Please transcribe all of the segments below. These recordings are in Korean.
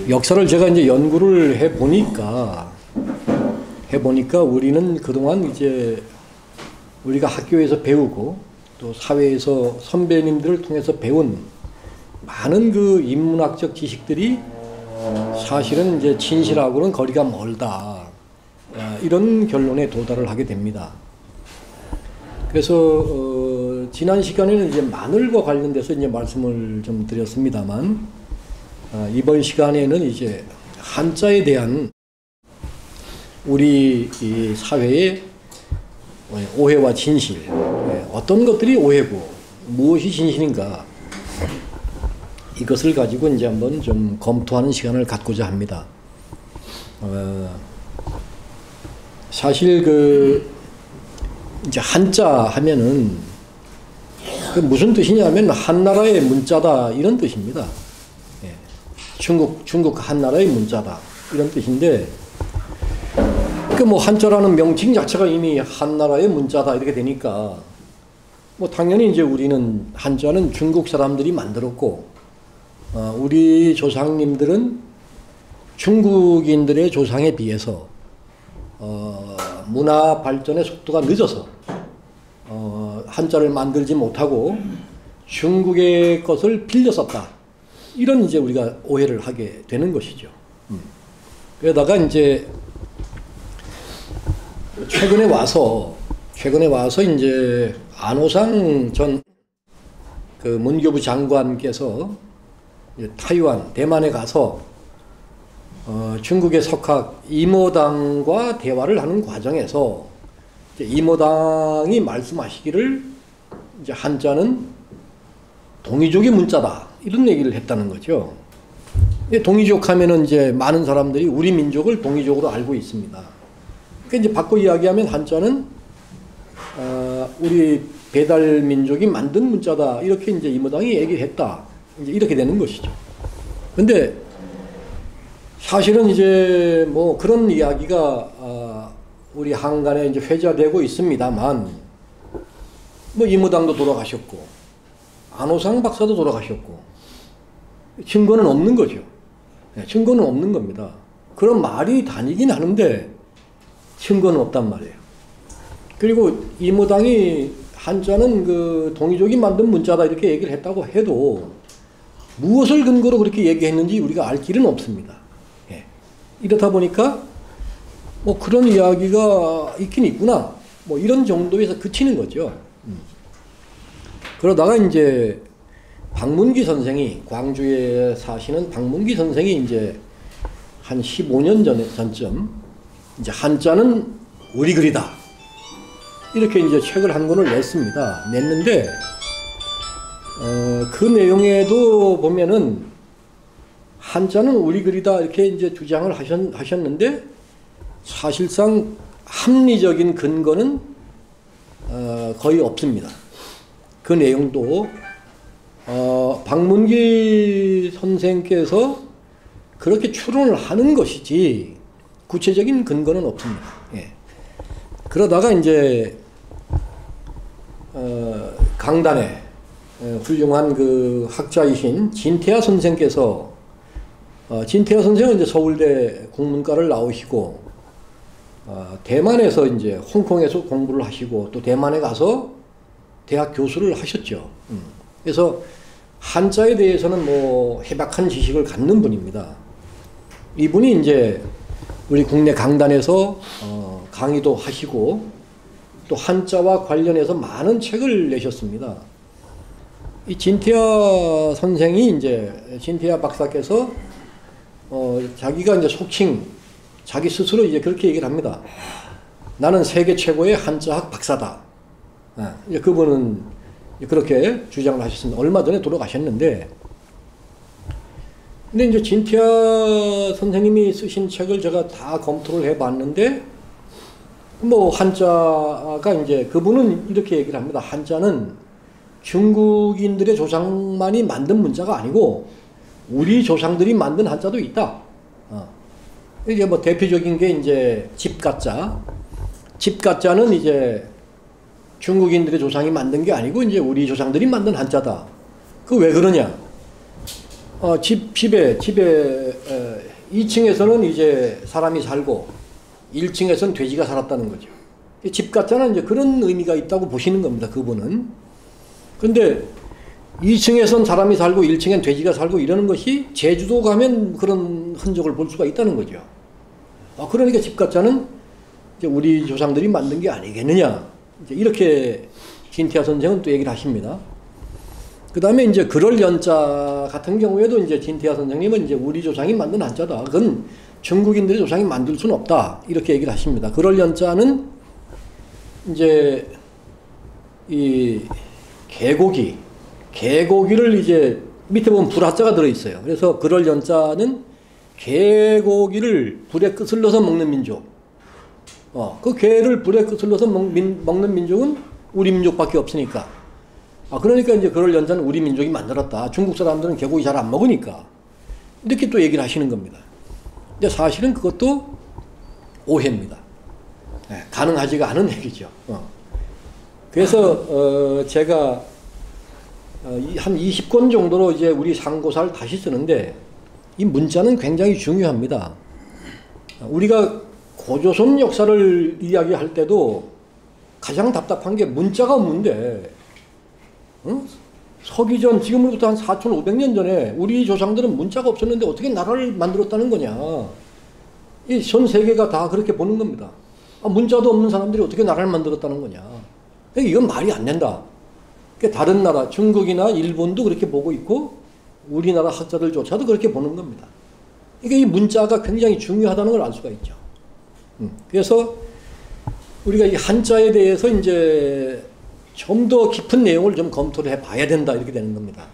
역사를 제가 이제 연구를 해보니까 우리는 그동안 이제 우리가 학교에서 배우고 또 사회에서 선배님들을 통해서 배운 많은 그 인문학적 지식들이 사실은 이제 진실하고는 거리가 멀다. 이런 결론에 도달을 하게 됩니다. 그래서 지난 시간에는 이제 마늘과 관련돼서 이제 말씀을 좀 드렸습니다만 이번 시간에는 이제 한자에 대한 우리 이 사회의 오해와 진실, 어떤 것들이 오해고 무엇이 진실인가, 이것을 가지고 이제 한번 좀 검토하는 시간을 갖고자 합니다. 사실 그 이제 한자 하면은 그 무슨 뜻이냐면 한나라의 문자다 이런 뜻입니다. 중국 한나라의 문자다 이런 뜻인데, 그 뭐 한자라는 명칭 자체가 이미 한나라의 문자다 이렇게 되니까 뭐 당연히 이제 우리는 한자는 중국 사람들이 만들었고 우리 조상님들은 중국인들의 조상에 비해서 문화 발전의 속도가 늦어서 한자를 만들지 못하고 중국의 것을 빌려 썼다. 이런 이제 우리가 오해를 하게 되는 것이죠. 그러다가 이제 최근에 와서 이제 안호상 전 그 문교부 장관께서 타이완, 대만에 가서 중국의 석학 이모당과 대화를 하는 과정에서 이제 이모당이 말씀하시기를 이제 한자는 동이족의 문자다 이런 얘기를 했다는 거죠. 동이족 하면은 이제 많은 사람들이 우리 민족을 동이족으로 알고 있습니다. 그러니까 이제 바꿔 이야기하면 한자는 우리 배달 민족이 만든 문자다 이렇게 이제 이모당이 얘기를 했다. 이제 이렇게 되는 것이죠. 근데 사실은 이제 뭐 그런 이야기가 우리 한간에 이제 회자되고 있습니다만, 뭐 이모당도 돌아가셨고 안호상 박사도 돌아가셨고 증거는 없는 거죠. 증거는 없는 겁니다. 그런 말이 다니긴 하는데 증거는 없단 말이에요. 그리고 이모당이 한자는 그 동이족이 만든 문자다 이렇게 얘기를 했다고 해도 무엇을 근거로 그렇게 얘기했는지 우리가 알 길은 없습니다. 이렇다 보니까 뭐 그런 이야기가 있긴 있구나 뭐 이런 정도에서 그치는 거죠. 그러다가 이제 박문기 선생이, 광주에 사시는 박문기 선생이 이제 한 15년 전쯤 이제 한자는 우리 글이다 이렇게 이제 책을 한 권을 냈는데 그 내용에도 보면은 한자는 우리 글이다 이렇게 이제 주장을 하셨는데 사실상 합리적인 근거는 거의 없습니다. 그 내용도 박문기 선생께서 그렇게 추론을 하는 것이지 구체적인 근거는 없습니다. 그러다가 이제 강단에 훌륭한 그 학자이신 진태하 선생께서 진태하 선생은 이제 서울대 국문과를 나오시고 대만에서 이제 홍콩에서 공부를 하시고 또 대만에 가서 대학 교수를 하셨죠. 그래서 한자에 대해서는 뭐 해박한 지식을 갖는 분입니다. 이분이 이제 우리 국내 강단에서 강의도 하시고 또 한자와 관련해서 많은 책을 내셨습니다. 이 진태하 선생이 이제 진태하 박사께서 자기가 이제 속칭 자기 스스로 이제 그렇게 얘기를 합니다. 나는 세계 최고의 한자학 박사다. 그분은 그렇게 주장을 하셨습니다. 얼마 전에 돌아가셨는데, 근데 이제 진태하 선생님이 쓰신 책을 제가 다 검토를 해봤는데, 뭐 한자가 이제 그분은 이렇게 얘기를 합니다. 한자는 중국인들의 조상만이 만든 문자가 아니고 우리 조상들이 만든 한자도 있다. 이게 뭐 대표적인 게 이제 집가자. 집가자는 이제 중국인들의 조상이 만든 게 아니고 이제 우리 조상들이 만든 한자다. 그 왜 그러냐? 집에 2층에서는 이제 사람이 살고 1층에서는 돼지가 살았다는 거죠. 집가자는 이제 그런 의미가 있다고 보시는 겁니다. 그분은. 근데 2층에선 사람이 살고 1층엔 돼지가 살고 이러는 것이 제주도 가면 그런 흔적을 볼 수가 있다는 거죠. 그러니까 집가자는 이제 우리 조상들이 만든 게 아니겠느냐. 이제 이렇게 진태하 선생은 또 얘기를 하십니다. 그 다음에 이제 그럴 연자 같은 경우에도 이제 진태하 선생님은 이제 우리 조상이 만든 한자다. 그건 중국인들의 조상이 만들 수는 없다. 이렇게 얘기를 하십니다. 그럴 연자는 이제 이 개고기를 이제 밑에 보면 불화자가 들어있어요. 그래서 그럴 연자는 개고기를 불에 끝을 넣어서 먹는 민족. 그 개를 불에 끝을 넣어서 먹는 민족은 우리 민족밖에 없으니까. 그러니까 이제 그럴 연자는 우리 민족이 만들었다. 중국 사람들은 개고기 잘 안 먹으니까. 이렇게 또 얘기를 하시는 겁니다. 근데 사실은 그것도 오해입니다. 가능하지가 않은 얘기죠. 그래서 제가 한 20권 정도로 이제 우리 상고사를 다시 쓰는데 이 문자는 굉장히 중요합니다. 우리가 고조선 역사를 이야기할 때도 가장 답답한 게 문자가 없는데 서기전 지금으로부터 한 4,500년 전에 우리 조상들은 문자가 없었는데 어떻게 나라를 만들었다는 거냐. 이 전 세계가 다 그렇게 보는 겁니다. 문자도 없는 사람들이 어떻게 나라를 만들었다는 거냐. 이건 말이 안 된다. 다른 나라 중국이나 일본도 그렇게 보고 있고 우리나라 학자들조차도 그렇게 보는 겁니다. 그러니까 이 문자가 굉장히 중요하다는 걸 알 수가 있죠. 그래서 우리가 이 한자에 대해서 이제 좀 더 깊은 내용을 좀 검토를 해 봐야 된다. 이렇게 되는 겁니다.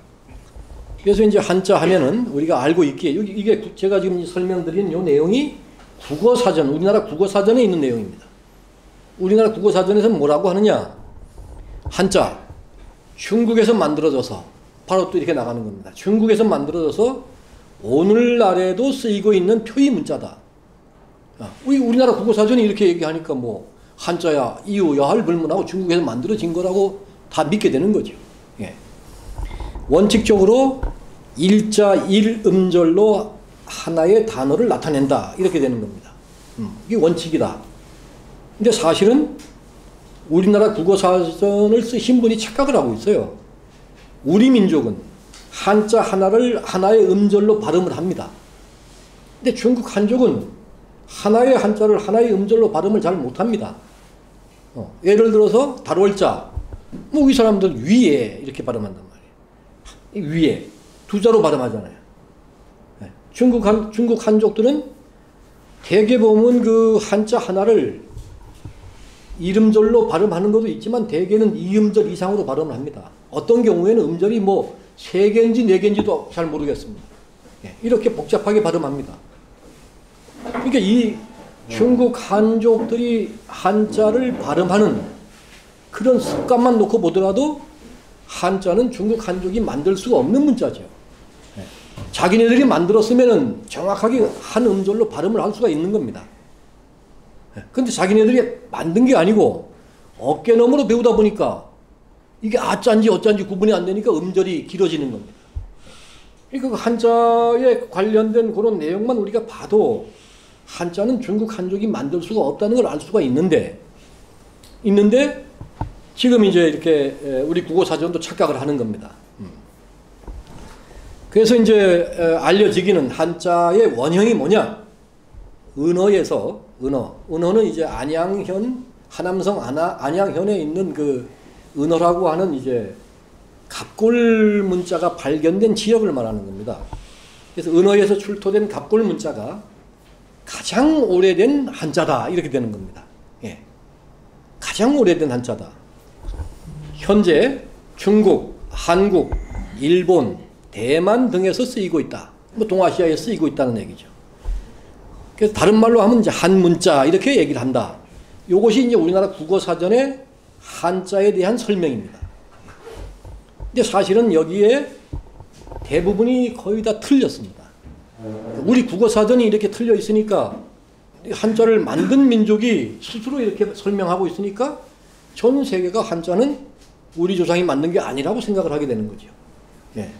그래서 이제 한자 하면은 우리가 알고 있기에 이게 제가 지금 설명드린 이 내용이 국어사전, 우리나라 국어사전에 있는 내용입니다. 우리나라 국어사전에서 뭐라고 하느냐? 한자, 중국에서 만들어져서 바로 또 이렇게 나가는 겁니다. 중국에서 만들어져서 오늘날에도 쓰이고 있는 표의 문자다. 우리나라 국어사전이 이렇게 얘기하니까 뭐 한자야 이유야 할 불문하고 중국에서 만들어진 거라고 다 믿게 되는 거죠. 예. 원칙적으로 일자 일음절로 하나의 단어를 나타낸다. 이렇게 되는 겁니다. 이게 원칙이다. 근데 사실은 우리나라 국어사전을 쓰신 분이 착각을 하고 있어요. 우리 민족은 한자 하나를 하나의 음절로 발음을 합니다. 근데 중국 한족은 하나의 한자를 하나의 음절로 발음을 잘 못합니다. 예를 들어서 달월자, 이 사람들 위에 이렇게 발음한단 말이에요. 위에 두 자로 발음하잖아요. 중국 한족들은 대개 보면 그 한자 하나를 이음절로 발음하는 것도 있지만 대개는 이음절 이상으로 발음을 합니다. 어떤 경우에는 음절이 뭐 3개인지 4개인지도 잘 모르겠습니다. 이렇게 복잡하게 발음합니다. 그러니까 이 중국 한족들이 한자를 발음하는 그런 습관만 놓고 보더라도 한자는 중국 한족이 만들 수가 없는 문자죠. 자기네들이 만들었으면 정확하게 한 음절로 발음을 할 수가 있는 겁니다. 근데 자기네들이 만든 게 아니고 어깨너머로 배우다 보니까 이게 아짠지 어짠지 구분이 안 되니까 음절이 길어지는 겁니다. 그러니까 한자에 관련된 그런 내용만 우리가 봐도 한자는 중국 한족이 만들 수가 없다는 걸 알 수가 있는데 지금 이제 이렇게 우리 국어사전도 착각을 하는 겁니다. 그래서 이제 알려지기는 한자의 원형이 뭐냐? 은어는 이제 안양현, 하남성 안양현에 있는 그 은어라고 하는 이제 갑골 문자가 발견된 지역을 말하는 겁니다. 그래서 은어에서 출토된 갑골 문자가 가장 오래된 한자다. 이렇게 되는 겁니다. 예. 가장 오래된 한자다. 현재 중국, 한국, 일본, 대만 등에서 쓰이고 있다. 동아시아에 쓰이고 있다는 얘기죠. 그래서 다른 말로 하면 이제 한문자 이렇게 얘기를 한다. 이것이 이제 우리나라 국어사전의 한자에 대한 설명입니다. 근데 사실은 여기에 대부분이 거의 다 틀렸습니다. 우리 국어사전이 이렇게 틀려 있으니까 한자를 만든 민족이 스스로 이렇게 설명하고 있으니까 전 세계가 한자는 우리 조상이 만든 게 아니라고 생각을 하게 되는 거죠. 예.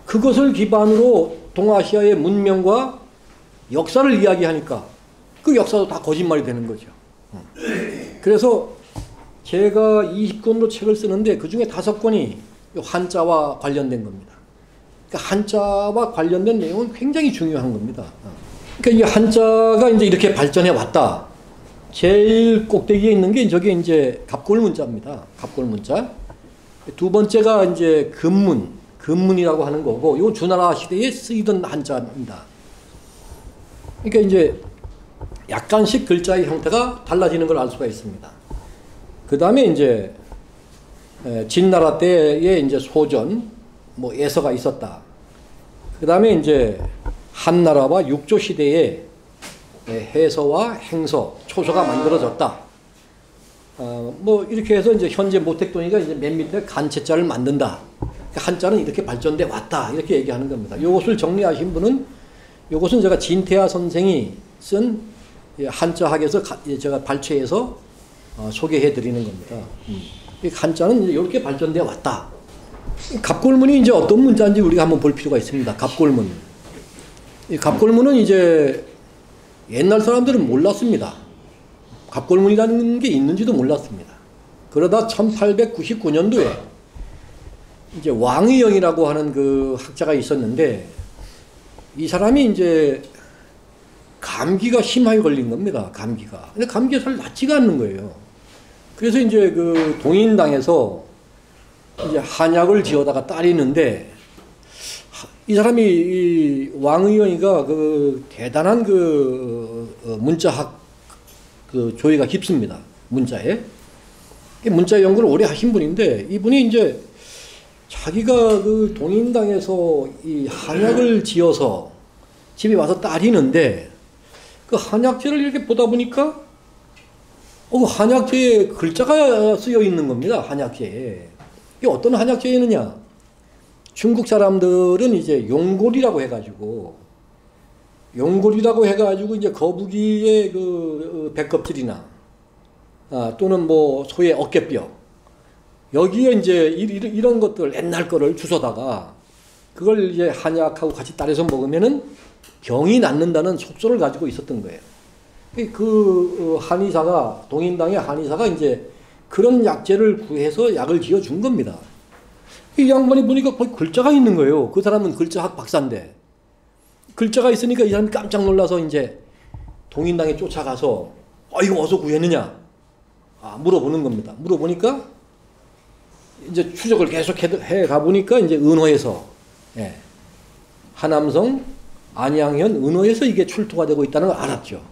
그것을 기반으로 동아시아의 문명과 역사를 이야기하니까 그 역사도 다 거짓말이 되는 거죠. 그래서 제가 20권으로 책을 쓰는데 그 중에 5권이 한자와 관련된 겁니다. 그러니까 한자와 관련된 내용은 굉장히 중요한 겁니다. 그러니까 이 한자가 이제 이렇게 발전해 왔다. 제일 꼭대기에 있는 게 저게 이제 갑골문자입니다. 갑골문자. 두 번째가 이제 금문이라고 하는 거고, 이건 주나라 시대에 쓰이던 한자입니다. 그러니까 이제 약간씩 글자의 형태가 달라지는 걸 알 수가 있습니다. 그 다음에 이제 진나라 때에 이제 소전, 뭐 예서가 있었다. 그 다음에 이제 한나라와 육조 시대에 해서와 행서, 초서가 만들어졌다. 뭐 이렇게 해서 이제 현재 모택동이가 이제 맨 밑에 간체자를 만든다. 한자는 이렇게 발전돼 왔다. 이렇게 얘기하는 겁니다. 이것을 정리하신 분은, 이것은 제가 진태하 선생이 쓴 한자학에서 제가 발췌해서 소개해 드리는 겁니다. 한자는 이렇게 발전돼 왔다. 갑골문이 이제 어떤 문자인지 우리가 한번 볼 필요가 있습니다. 갑골문. 이 갑골문은 이제 옛날 사람들은 몰랐습니다. 갑골문이라는 게 있는지도 몰랐습니다. 그러다 1899년도에 이제 왕의영이라고 하는 그 학자가 있었는데, 이 사람이 이제 감기가 심하게 걸린 겁니다. 감기가. 근데 감기가 잘 낫지가 않는 거예요. 그래서 이제 그 동인당에서 이제 한약을 지어다가 따리는데, 이 사람이 이 왕의영이가 그 대단한 그 문자학 그 조예가 깊습니다. 문자에. 문자 연구를 오래 하신 분인데, 이분이 이제 자기가 그 동인당에서 이 한약을 지어서 집에 와서 따리는데, 그 한약재를 이렇게 보다 보니까 한약재에 글자가 쓰여 있는 겁니다. 한약재에. 이게 어떤 한약재느냐? 중국 사람들은 이제 용골이라고 해가지고 이제 거북이의 그 배껍질이나 또는 뭐 소의 어깨뼈, 여기에 이제 이런 것들 옛날 거를 주워다가 그걸 이제 한약하고 같이 따라서 먹으면은 병이 낫는다는 속설을 가지고 있었던 거예요. 그 한의사가, 동인당의 한의사가 이제 그런 약재를 구해서 약을 지어 준 겁니다. 이 양반이 보니까 거기 글자가 있는 거예요. 그 사람은 글자학 박사인데. 글자가 있으니까 이 사람이 깜짝 놀라서 이제 동인당에 쫓아가서 이거 어디서 구했느냐? 물어보는 겁니다. 물어보니까 이제 추적을 계속 해 가보니까 이제 은호에서, 하남성, 안양현, 은호에서 이게 출토가 되고 있다는 걸 알았죠.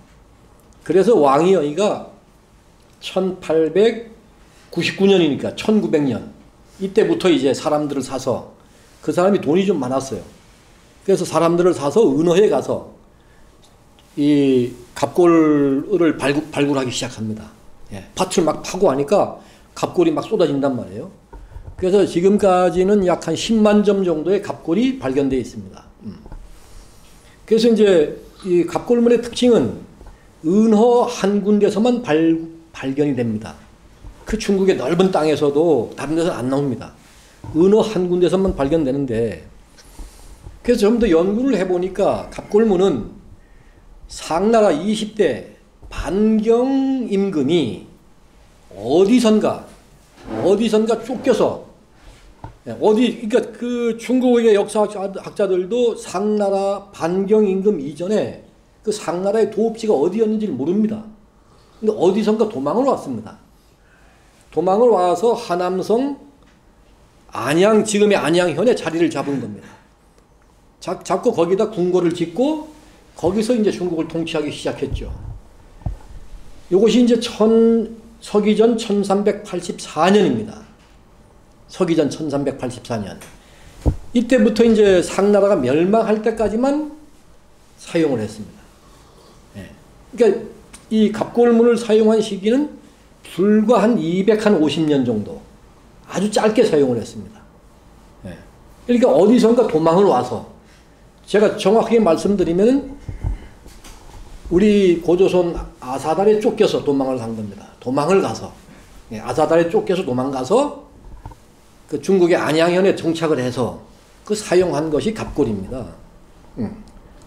그래서 왕의영이가 1899년이니까 1900년 이때부터 이제 사람들을 사서, 그 사람이 돈이 좀 많았어요. 그래서 사람들을 사서 은호에 가서 이 갑골을 발굴하기 시작합니다. 밭을 막 파고 하니까 갑골이 막 쏟아진단 말이에요. 그래서 지금까지는 약 한 10만 점 정도의 갑골이 발견되어 있습니다. 그래서 이제 이 갑골문의 특징은 은허 한 군데서만 발견이 됩니다. 그 중국의 넓은 땅에서도 다른 데서는 안 나옵니다. 은허 한 군데서만 발견되는데, 그래서 좀 더 연구를 해보니까 갑골문은 상나라 20대 반경 임금이 어디선가 쫓겨서, 그러니까 그 중국의 역사학자들도 상나라 반경 임금 이전에 그 상나라의 도읍지가 어디였는지를 모릅니다. 근데 어디선가 도망을 왔습니다. 도망을 와서 하남성, 지금의 안양현에 자리를 잡은 겁니다. 잡고 거기다 궁궐을 짓고 거기서 이제 중국을 통치하기 시작했죠. 이것이 이제 서기전 1384년입니다. 서기전 1384년. 이때부터 이제 상나라가 멸망할 때까지만 사용을 했습니다. 그러니까 이 갑골문을 사용한 시기는 불과 한 250년 정도, 아주 짧게 사용을 했습니다. 그러니까 어디선가 도망을 와서, 제가 정확하게 말씀드리면 우리 고조선 아사달에 쫓겨서 도망을 간 겁니다. 도망을 가서 아사달에 쫓겨서 도망가서 그 중국의 안양현에 정착을 해서 그 사용한 것이 갑골입니다.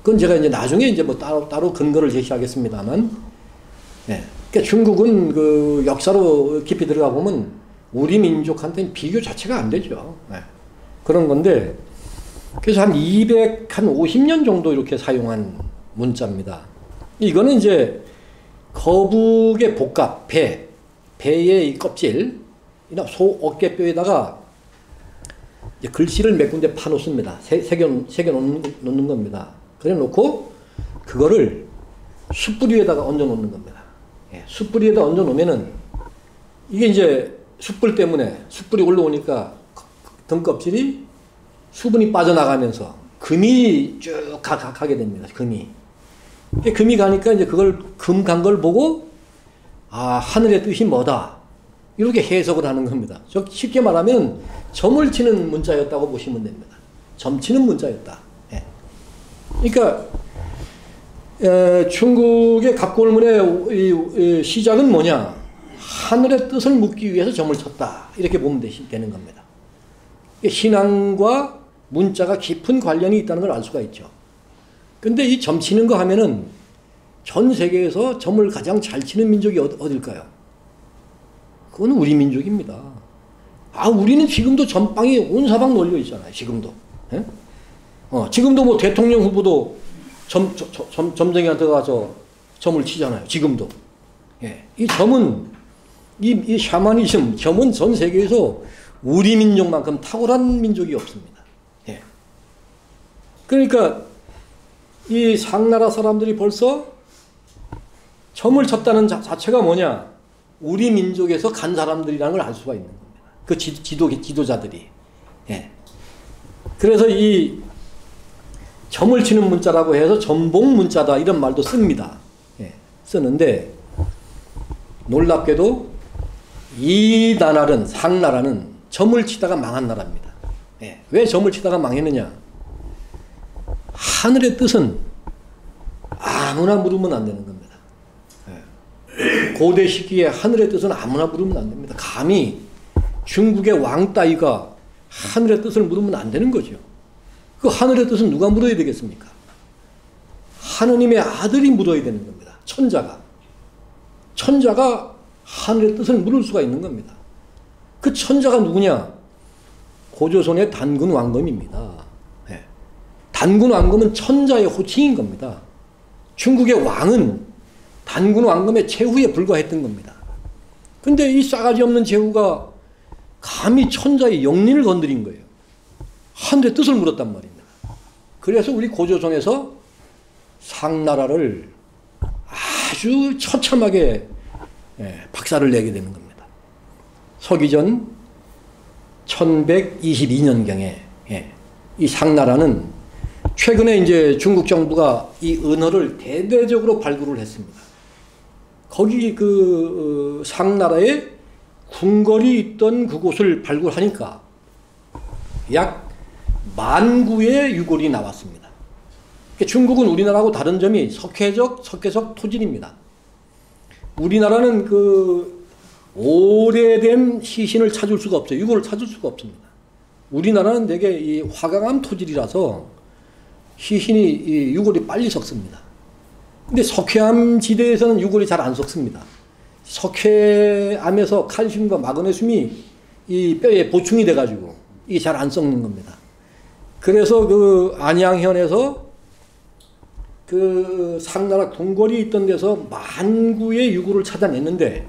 그건 제가 이제 나중에 이제 뭐 따로 근거를 제시하겠습니다만, 그러니까 중국은 그 역사로 깊이 들어가 보면 우리 민족한테는 비교 자체가 안 되죠. 그런 건데, 그래서 한 250년 정도 이렇게 사용한 문자입니다. 이거는 이제 거북의 복갑, 배의 이 껍질, 소 어깨뼈에다가 이제 글씨를 몇 군데 파놓습니다. 새겨 놓는 겁니다. 그래 놓고 그거를 숯불 위에다가 얹어 놓는 겁니다. 숯불 위에다 얹어 놓으면은 이게 이제 숯불 때문에 숯불이 올라오니까 등껍질이 수분이 빠져나가면서 금이 쭉 가게 됩니다. 금이 가니까 이제 그걸 금 간 걸 보고 아, 하늘의 뜻이 뭐다. 이렇게 해석을 하는 겁니다. 쉽게 말하면 점을 치는 문자였다고 보시면 됩니다. 점 치는 문자였다. 그러니까 중국의 갑골문의 시작은 뭐냐? 하늘의 뜻을 묻기 위해서 점을 쳤다. 이렇게 보면 되는 겁니다. 신앙과 문자가 깊은 관련이 있다는 걸 알 수가 있죠. 근데 이 점 치는 거 하면은 전 세계에서 점을 가장 잘 치는 민족이 어딜까요? 그건 우리 민족입니다. 아, 우리는 지금도 점빵이 온 사방 널려 있잖아요. 지금도. 지금도 뭐 대통령 후보도 점쟁이한테 가서 점을 치잖아요. 지금도. 이 점은, 이 샤머니즘, 점은 전 세계에서 우리 민족만큼 탁월한 민족이 없습니다. 그러니까 이 상나라 사람들이 벌써 점을 쳤다는 자체가 뭐냐? 우리 민족에서 간 사람들이라는 걸 알 수가 있는 겁니다. 그 지도자들이. 그래서 이 점을 치는 문자라고 해서 점봉 문자다 이런 말도 씁니다. 쓰는데 놀랍게도 이 나라는 상나라는 점을 치다가 망한 나라입니다. 왜 점을 치다가 망했느냐? 하늘의 뜻은 아무나 물으면 안 되는 겁니다. 고대 시기에 하늘의 뜻은 아무나 물으면 안 됩니다. 감히 중국의 왕 따위가 하늘의 뜻을 물으면 안 되는 거죠. 그 하늘의 뜻은 누가 물어야 되겠습니까? 하느님의 아들이 물어야 되는 겁니다. 천자가 하늘의 뜻을 물을 수가 있는 겁니다. 그 천자가 누구냐? 고조선의 단군 왕검입니다. 단군 왕검은 천자의 호칭인 겁니다. 중국의 왕은 단군 왕검의 제후에 불과했던 겁니다. 근데 이 싸가지 없는 제후가 감히 천자의 영린을 건드린 거예요. 하늘의 뜻을 물었단 말입니다. 그래서 우리 고조선에서 상나라를 아주 처참하게 박살을 내게 되는 겁니다. 서기전 1122년경에 이 상나라는 최근에 이제 중국 정부가 이 은어를 대대적으로 발굴을 했습니다. 거기 그 상나라에 궁궐이 있던 그곳을 발굴하니까 약 10,000구의 유골이 나왔습니다. 중국은 우리나라하고 다른 점이 석회적 토질입니다. 우리나라는 그 오래된 시신을 찾을 수가 없어요. 유골을 찾을 수가 없습니다. 우리나라는 되게 이 화강암 토질이라서 시신이 이 유골이 빨리 썩습니다. 근데 석회암 지대에서는 유골이 잘 안 썩습니다. 석회암에서 칼슘과 마그네슘이 이 뼈에 보충이 돼가지고 이게 잘 안 썩는 겁니다. 그래서 그 안양현에서 그 상나라 궁궐이 있던 데서 10,000구의 유골을 찾아냈는데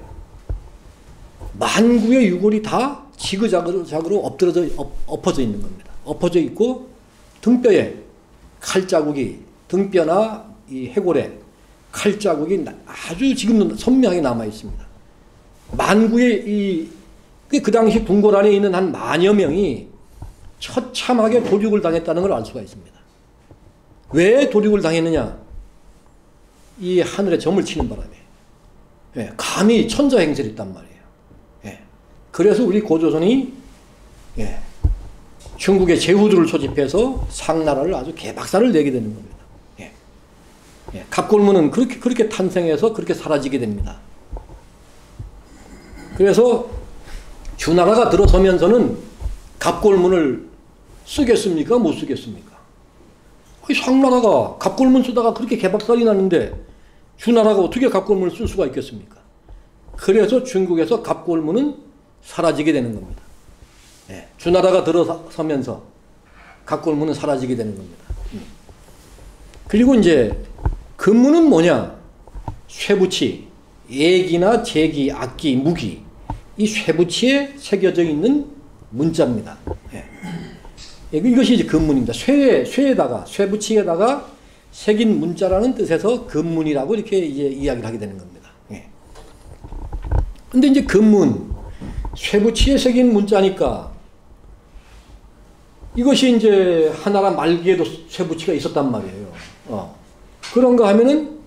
10,000구의 유골이 다 지그자그로 엎어져 있는 겁니다. 엎어져 있고 등뼈에 칼자국이, 등뼈나 이 해골에 칼자국이 아주 지금도 선명하게 남아 있습니다. 10,000구의 그 당시 궁궐 안에 있는 한 10,000여 명이 처참하게 도륙을 당했다는 걸 알 수가 있습니다. 왜 도륙을 당했느냐? 이 하늘에 점을 치는 바람에. 감히 천자 행세를 했단 말이에요. 그래서 우리 고조선이 중국의 제후들을 소집해서 상나라를 아주 개박살을 내게 되는 겁니다. 갑골문은 그렇게 탄생해서 그렇게 사라지게 됩니다. 그래서 주나라가 들어서면서는 갑골문을 쓰겠습니까? 못 쓰겠습니까? 상나라가 갑골문 쓰다가 그렇게 개박살이 났는데 주나라가 어떻게 갑골문을 쓸 수가 있겠습니까? 그래서 중국에서 갑골문은 사라지게 되는 겁니다. 주나라가 들어서면서 갑골문은 사라지게 되는 겁니다. 그리고 이제 금문은 뭐냐? 쇠붙이, 예기나 제기, 악기, 무기 이 쇠붙이에 새겨져 있는 문자입니다. 이것이 이제 금문입니다. 쇠에다가 쇠붙이에다가 새긴 문자라는 뜻에서 금문이라고 이렇게 이제 이야기를 하게 되는 겁니다. 근데 이제 금문, 쇠붙이에 새긴 문자니까 이것이 이제 하나라 말기에도 쇠붙이가 있었단 말이에요. 그런가 하면은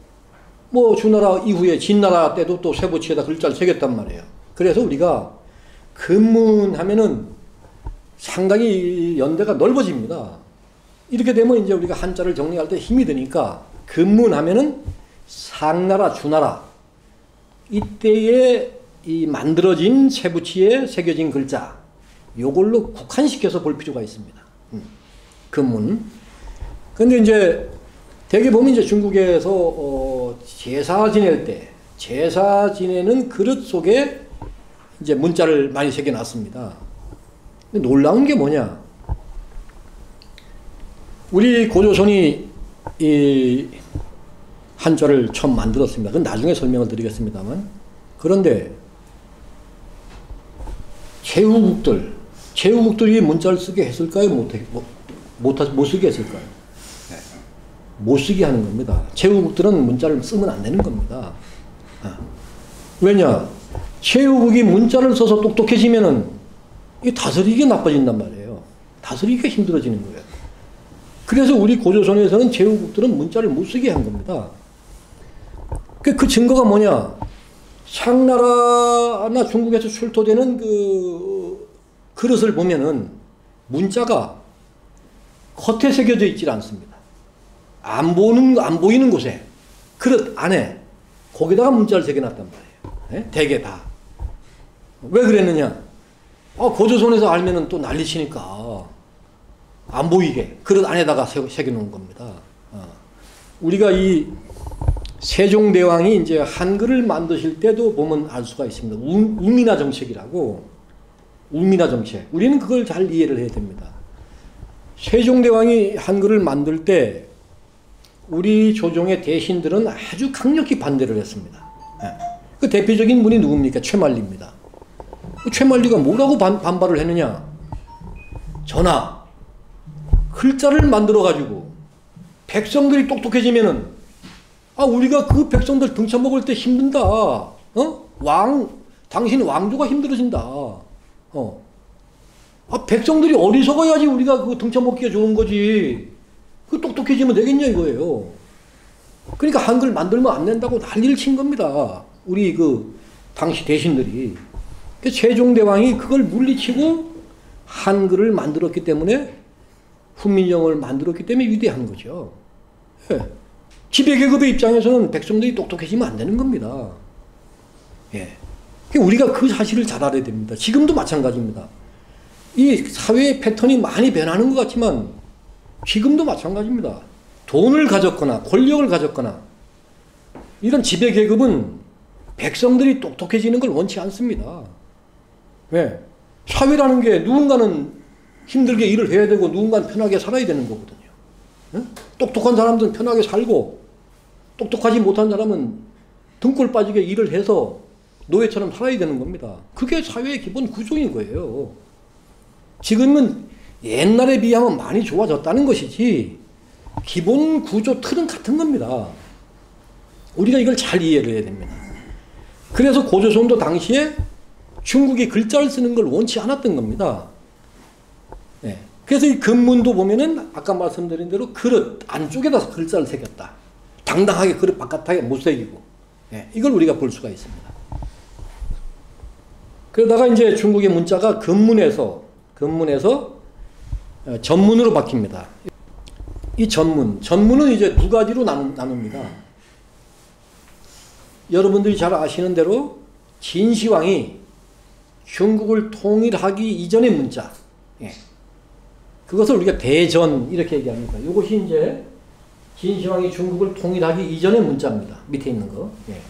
뭐 주나라 이후에 진나라 때도 또 쇠붙이에다 글자를 새겼단 말이에요. 그래서 우리가 금문 하면은 상당히 연대가 넓어집니다. 이렇게 되면 이제 우리가 한자를 정리할 때 힘이 드니까 금문 하면은 상나라, 주나라 이때에 이 만들어진 쇠붙이에 새겨진 글자 요걸로 국한시켜서 볼 필요가 있습니다. 금문. 근데 이제 대개 보면 이제 중국에서 제사 지낼 때 제사 지내는 그릇 속에 이제 문자를 많이 새겨놨습니다. 근데 놀라운 게 뭐냐? 우리 고조선이 이 한자를 처음 만들었습니다. 그건 나중에 설명을 드리겠습니다만. 그런데 제후국들이 문자를 쓰게 했을까요? 못 쓰게 했을까요? 못 쓰게 하는 겁니다. 제후국들은 문자를 쓰면 안 되는 겁니다. 왜냐? 제후국이 문자를 써서 똑똑해지면은 이 다스리기가 나빠진단 말이에요. 다스리기가 힘들어지는 거예요. 그래서 우리 고조선에서는 제후국들은 문자를 못 쓰게 한 겁니다. 그 증거가 뭐냐? 상나라나 중국에서 출토되는 그 그릇을 보면은 문자가 겉에 새겨져 있질 않습니다. 안 보이는 곳에 그릇 안에 거기다가 문자를 새겨놨단 말이에요. 대개 다. 왜 그랬느냐? 고조선에서 알면은 또 난리치니까 안 보이게 그릇 안에다가 새겨놓은 겁니다. 우리가 이 세종대왕이 이제 한글을 만드실 때도 보면 알 수가 있습니다. 우미나 정책이라고. 우미나 정책. 우리는 그걸 잘 이해를 해야 됩니다. 세종대왕이 한글을 만들 때 우리 조정의 대신들은 아주 강력히 반대를 했습니다. 그 대표적인 분이 누굽니까? 최만리입니다. 최만리가 뭐라고 반발을 했느냐? 전하, 글자를 만들어가지고 백성들이 똑똑해지면은 우리가 그 백성들 등쳐먹을 때 힘든다. 당신 왕조가 힘들어진다. 백성들이 어리석어야지 우리가 그 등쳐먹기가 좋은 거지. 그 똑똑해지면 되겠냐 이거예요. 그러니까 한글 만들면 안 된다고 난리를 친 겁니다. 우리 그 당시 대신들이. 세종대왕이 그걸 물리치고 한글을 만들었기 때문에 훈민정음을 만들었기 때문에 위대한 거죠. 지배계급의 입장에서는 백성들이 똑똑해지면 안 되는 겁니다. 우리가 그 사실을 잘 알아야 됩니다. 지금도 마찬가지입니다. 이 사회의 패턴이 많이 변하는 것 같지만 지금도 마찬가지입니다. 돈을 가졌거나 권력을 가졌거나 이런 지배계급은 백성들이 똑똑해지는 걸 원치 않습니다. 왜? 사회라는 게 누군가는 힘들게 일을 해야 되고 누군가는 편하게 살아야 되는 거거든요. 똑똑한 사람들은 편하게 살고 똑똑하지 못한 사람은 등골 빠지게 일을 해서 노예처럼 살아야 되는 겁니다. 그게 사회의 기본 구조인 거예요. 지금은 옛날에 비하면 많이 좋아졌다는 것이지 기본 구조 틀은 같은 겁니다. 우리가 이걸 잘 이해를 해야 됩니다. 그래서 고조선도 당시에 중국이 글자를 쓰는 걸 원치 않았던 겁니다. 그래서 이 금문도 보면은 아까 말씀드린 대로 그릇 안쪽에다 글자를 새겼다. 당당하게 그릇 바깥에 못 새기고. 이걸 우리가 볼 수가 있습니다. 그러다가 이제 중국의 문자가 금문에서 전문으로 바뀝니다. 이 전문은 이제 두 가지로 나눕니다. 여러분들이 잘 아시는 대로 진시황이 중국을 통일하기 이전의 문자, 예. 그것을 우리가 대전 이렇게 얘기합니다. 이것이 이제 진시황이 중국을 통일하기 이전의 문자입니다. 밑에 있는 거. 예.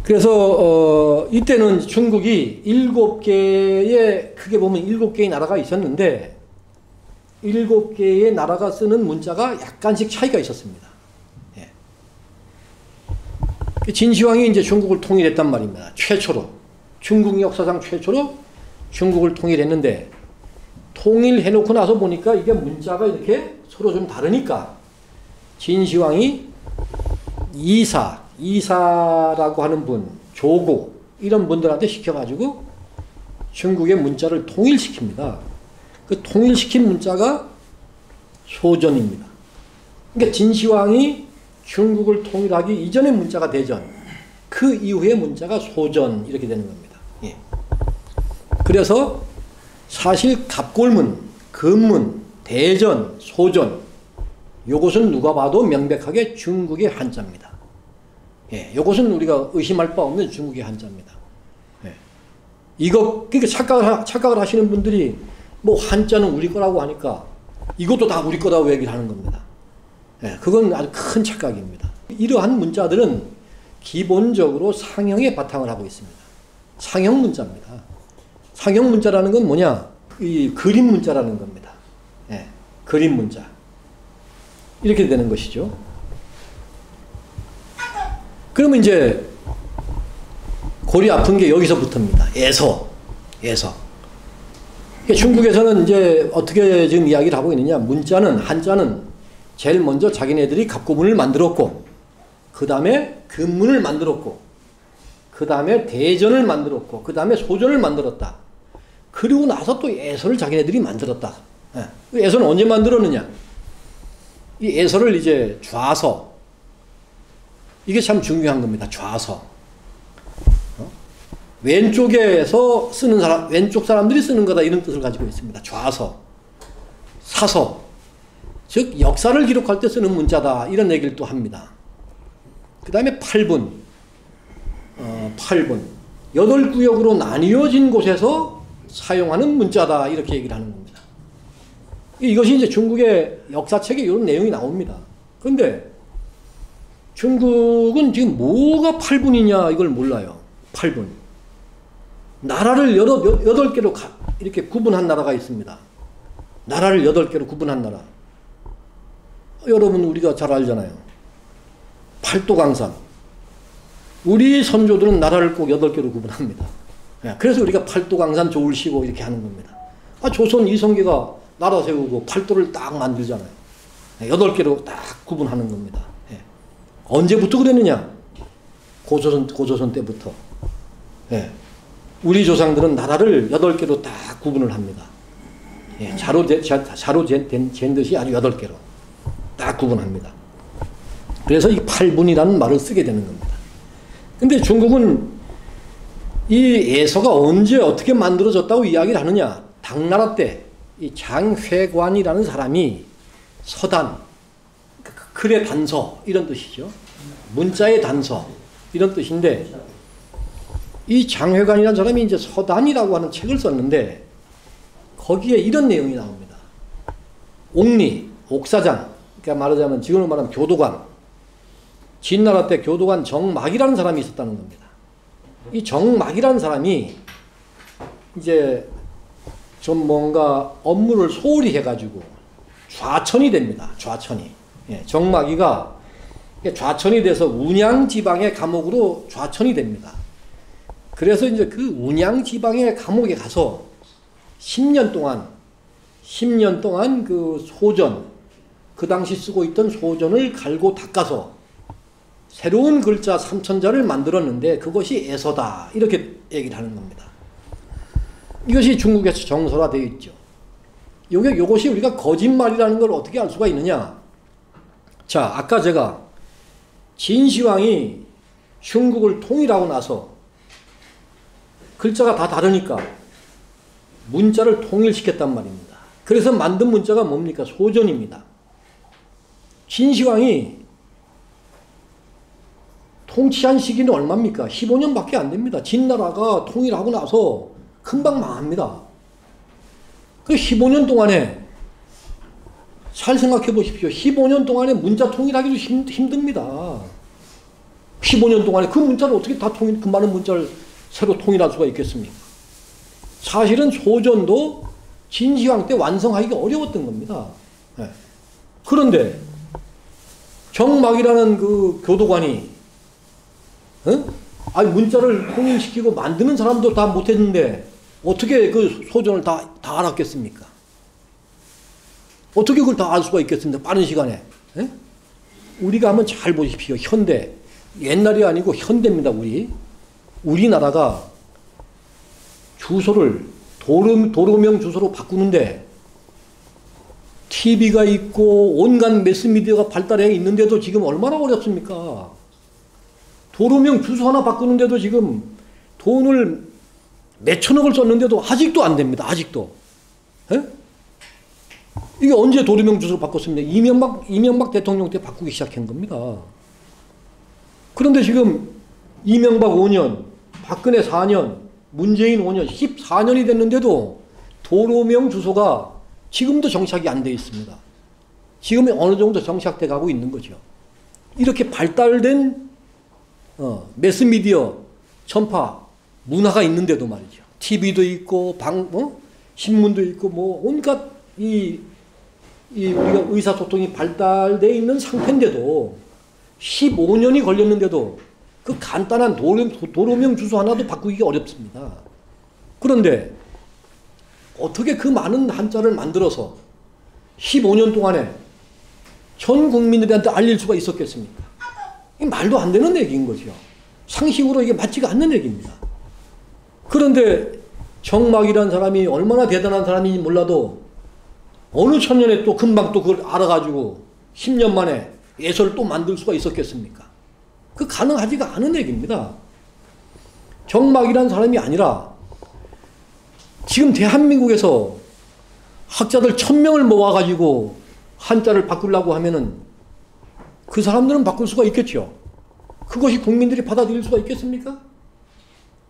그래서 이때는 중국이 7개의 크게 보면 7개의 나라가 있었는데 7개의 나라가 쓰는 문자가 약간씩 차이가 있었습니다. 예. 진시황이 이제 중국을 통일했단 말입니다. 최초로 중국 역사상 최초로 중국을 통일했는데 통일해놓고 나서 보니까 이게 문자가 이렇게 서로 좀 다르니까 진시황이 이사라고 하는 분, 조고 이런 분들한테 시켜가지고 중국의 문자를 통일시킵니다. 그 통일시킨 문자가 소전입니다. 그러니까 진시황이 중국을 통일하기 이전의 문자가 대전, 그 이후의 문자가 소전 이렇게 되는 겁니다. 예. 그래서 사실 갑골문, 금문, 대전, 소전 요것은 누가 봐도 명백하게 중국의 한자입니다. 예, 요것은 우리가 의심할 바 없는 중국의 한자입니다. 예. 그러니까 착각을 하시는 분들이 뭐 한자는 우리 거라고 하니까 이것도 다 우리 거라고 얘기를 하는 겁니다. 예, 그건 아주 큰 착각입니다. 이러한 문자들은 기본적으로 상형에 바탕을 하고 있습니다. 상형 문자입니다. 상형 문자라는 건 뭐냐? 이 그림 문자라는 겁니다. 예, 그림 문자. 이렇게 되는 것이죠. 그러면 이제 골이 아픈 게 여기서부터입니다. 에서. 중국에서는 이제 어떻게 지금 이야기를 하고 있느냐? 한자는 제일 먼저 자기네들이 갑구문을 만들었고, 그 다음에 금문을 만들었고, 그 다음에 대전을 만들었고, 그 다음에 소전을 만들었다. 그리고 나서 또 에서를 자기네들이 만들었다. 예. 에서는 언제 만들었느냐? 이 에서를 이제 좌서. 이게 참 중요한 겁니다. 좌서. 왼쪽에서 쓰는 사람, 왼쪽 사람들이 쓰는 거다 이런 뜻을 가지고 있습니다. 좌서. 사서. 즉 역사를 기록할 때 쓰는 문자다 이런 얘기를 또 합니다. 그 다음에 8분. 8분. 8구역으로 나뉘어진 곳에서 사용하는 문자다 이렇게 얘기를 하는 겁니다. 이것이 이제 중국의 역사책에 이런 내용이 나옵니다. 그런데 중국은 지금 뭐가 8분이냐 이걸 몰라요. 8분. 나라를 8개로 이렇게 구분한 나라가 있습니다. 나라를 8개로 구분한 나라. 여러분 우리가 잘 알잖아요. 팔도강산. 우리 선조들은 나라를 꼭 8개로 구분합니다. 그래서 우리가 팔도강산 조울시고 이렇게 하는 겁니다. 조선 이성계가 나라 세우고 팔도를 딱 만들잖아요. 8개로 딱 구분하는 겁니다. 언제부터 그랬느냐? 고조선 때부터. 우리 조상들은 나라를 8개로 딱 구분을 합니다. 자로 잰 듯이 아주 8개로 딱 구분합니다. 그래서 이 8분이라는 말을 쓰게 되는 겁니다. 근데 중국은 이 에서가 언제 어떻게 만들어졌다고 이야기를 하느냐? 당나라 때 이 장회관이라는 사람이 서단, 글의 단서 이런 뜻이죠. 문자의 단서 이런 뜻인데 이 장회관이라는 사람이 이제 서단이라고 하는 책을 썼는데 거기에 이런 내용이 나옵니다. 옥리, 옥사장, 그러니까 말하자면 지금으로 말하면 교도관, 진나라 때 교도관 정막이라는 사람이 있었다는 겁니다. 이 정막이라는 사람이 이제 좀 뭔가 업무를 소홀히 해가지고 좌천이 됩니다. 좌천이. 정막이가 좌천이 돼서 운양지방의 감옥으로 좌천이 됩니다. 그래서 이제 그 운양지방의 감옥에 가서 10년 동안 그 소전, 그 당시 쓰고 있던 소전을 갈고 닦아서 새로운 글자 3천자를 만들었는데 그것이 에서다 이렇게 얘기를 하는 겁니다. 이것이 중국에서 정설화되어 있죠. 요것이 우리가 거짓말이라는 걸 어떻게 알 수가 있느냐? 자, 아까 제가 진시황이 중국을 통일하고 나서 글자가 다 다르니까 문자를 통일시켰단 말입니다. 그래서 만든 문자가 뭡니까? 소전입니다. 진시황이 통치한 시기는 얼마입니까? 15년밖에 안 됩니다. 진나라가 통일하고 나서 금방 망합니다. 그 15년 동안에 잘 생각해 보십시오. 15년 동안에 문자 통일하기도 힘듭니다. 15년 동안에 그 문자를 어떻게 다 그 많은 문자를 새로 통일할 수가 있겠습니까? 사실은 소전도 진시황 때 완성하기가 어려웠던 겁니다. 네. 그런데 정막이라는 그 교도관이 문자를 통일시키고 만드는 사람도 다 못했는데 어떻게 그 소전을 다 알았겠습니까? 어떻게 그걸 다 알 수가 있겠습니까? 빠른 시간에. 에? 우리가 한번 잘 보십시오. 현대. 옛날이 아니고 현대입니다. 우리나라가 주소를 도로명 주소로 바꾸는데 TV가 있고 온갖 매스미디어가 발달해 있는데도 지금 얼마나 어렵습니까? 도로명 주소 하나 바꾸는데도 지금 돈을 몇천억을 썼는데도 아직도 안 됩니다. 아직도. 에? 이게 언제 도로명 주소를 바꿨습니까? 이명박 대통령 때 바꾸기 시작한 겁니다. 그런데 지금 이명박 5년, 박근혜 4년, 문재인 5년, 14년이 됐는데도 도로명 주소가 지금도 정착이 안 돼 있습니다. 지금 어느 정도 정착돼 가고 있는 거죠. 이렇게 발달된 매스미디어 전파 문화가 있는데도 말이죠. TV도 있고 신문도 있고 온갖 우리가 의사소통이 발달되어 있는 상태인데도 15년이 걸렸는데도 그 간단한 도로명 주소 하나도 바꾸기가 어렵습니다. 그런데 어떻게 그 많은 한자를 만들어서 15년 동안에 전 국민들한테 알릴 수가 있었겠습니까? 이 말도 안 되는 얘기인 거죠. 상식으로 이게 맞지가 않는 얘기입니다. 그런데 정막이라는 사람이 얼마나 대단한 사람인지 몰라도 어느 천년에 또 금방 또 그걸 알아가지고 10년 만에 예서를 또 만들 수가 있었겠습니까? 그 가능하지가 않은 얘기입니다. 정막이라는 사람이 아니라 지금 대한민국에서 학자들 1000명을 모아가지고 한자를 바꾸려고 하면은 그 사람들은 바꿀 수가 있겠죠. 그것이 국민들이 받아들일 수가 있겠습니까?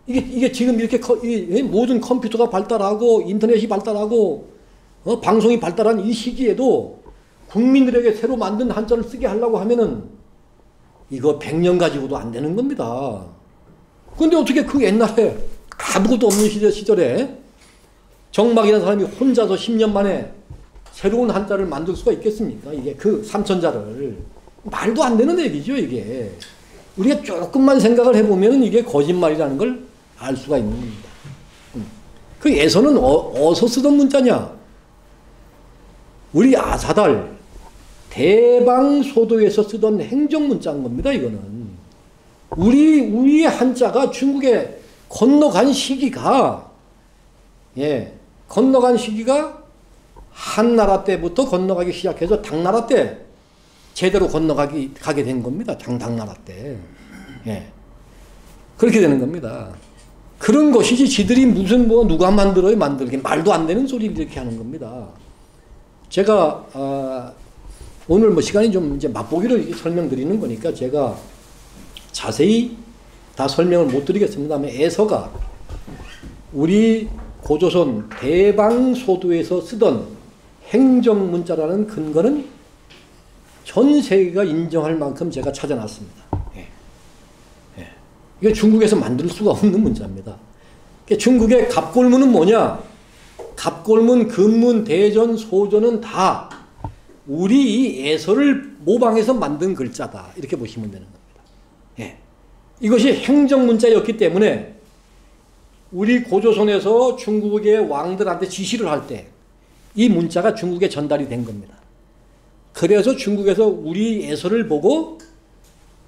이게 지금 이렇게 모든 컴퓨터가 발달하고 인터넷이 발달하고 방송이 발달한 이 시기에도 국민들에게 새로 만든 한자를 쓰게 하려고 하면은 이거 100년 가지고도 안 되는 겁니다. 그런데 어떻게 그 옛날에 아무것도 없는 시절에 정막이라는 사람이 혼자서 10년 만에 새로운 한자를 만들 수가 있겠습니까? 이게 그 삼천자를. 말도 안 되는 얘기죠, 이게. 우리가 조금만 생각을 해보면 이게 거짓말이라는 걸 알 수가 있는 겁니다. 그 예서는 어디서 쓰던 문자냐? 우리 아사달 대방소도에서 쓰던 행정문자인 겁니다. 이거는 우리의 한자가 중국에 건너간 시기가 한나라 때부터 건너가기 시작해서 당나라 때 제대로 가게 된 겁니다. 당나라 때. 그렇게 되는 겁니다. 그런 것이지 지들이 무슨 누가 만들어요 만들게 말도 안 되는 소리를 이렇게 하는 겁니다. 제가 오늘 시간이 좀 이제 맛보기를 설명드리는 거니까 제가 자세히 다 설명을 못 드리겠습니다만 애서가 우리 고조선 대방소도에서 쓰던 행정문자라는 근거는 전 세계가 인정할 만큼 제가 찾아놨습니다. 이게 중국에서 만들 수가 없는 문자입니다. 중국의 갑골문은 뭐냐? 갑골문, 근문, 대전, 소전은 다 우리 이 애서를 모방해서 만든 글자다. 이렇게 보시면 되는 겁니다. 이것이 행정문자였기 때문에 우리 고조선에서 중국의 왕들한테 지시를 할 때 이 문자가 중국에 전달이 된 겁니다. 그래서 중국에서 우리 애서를 보고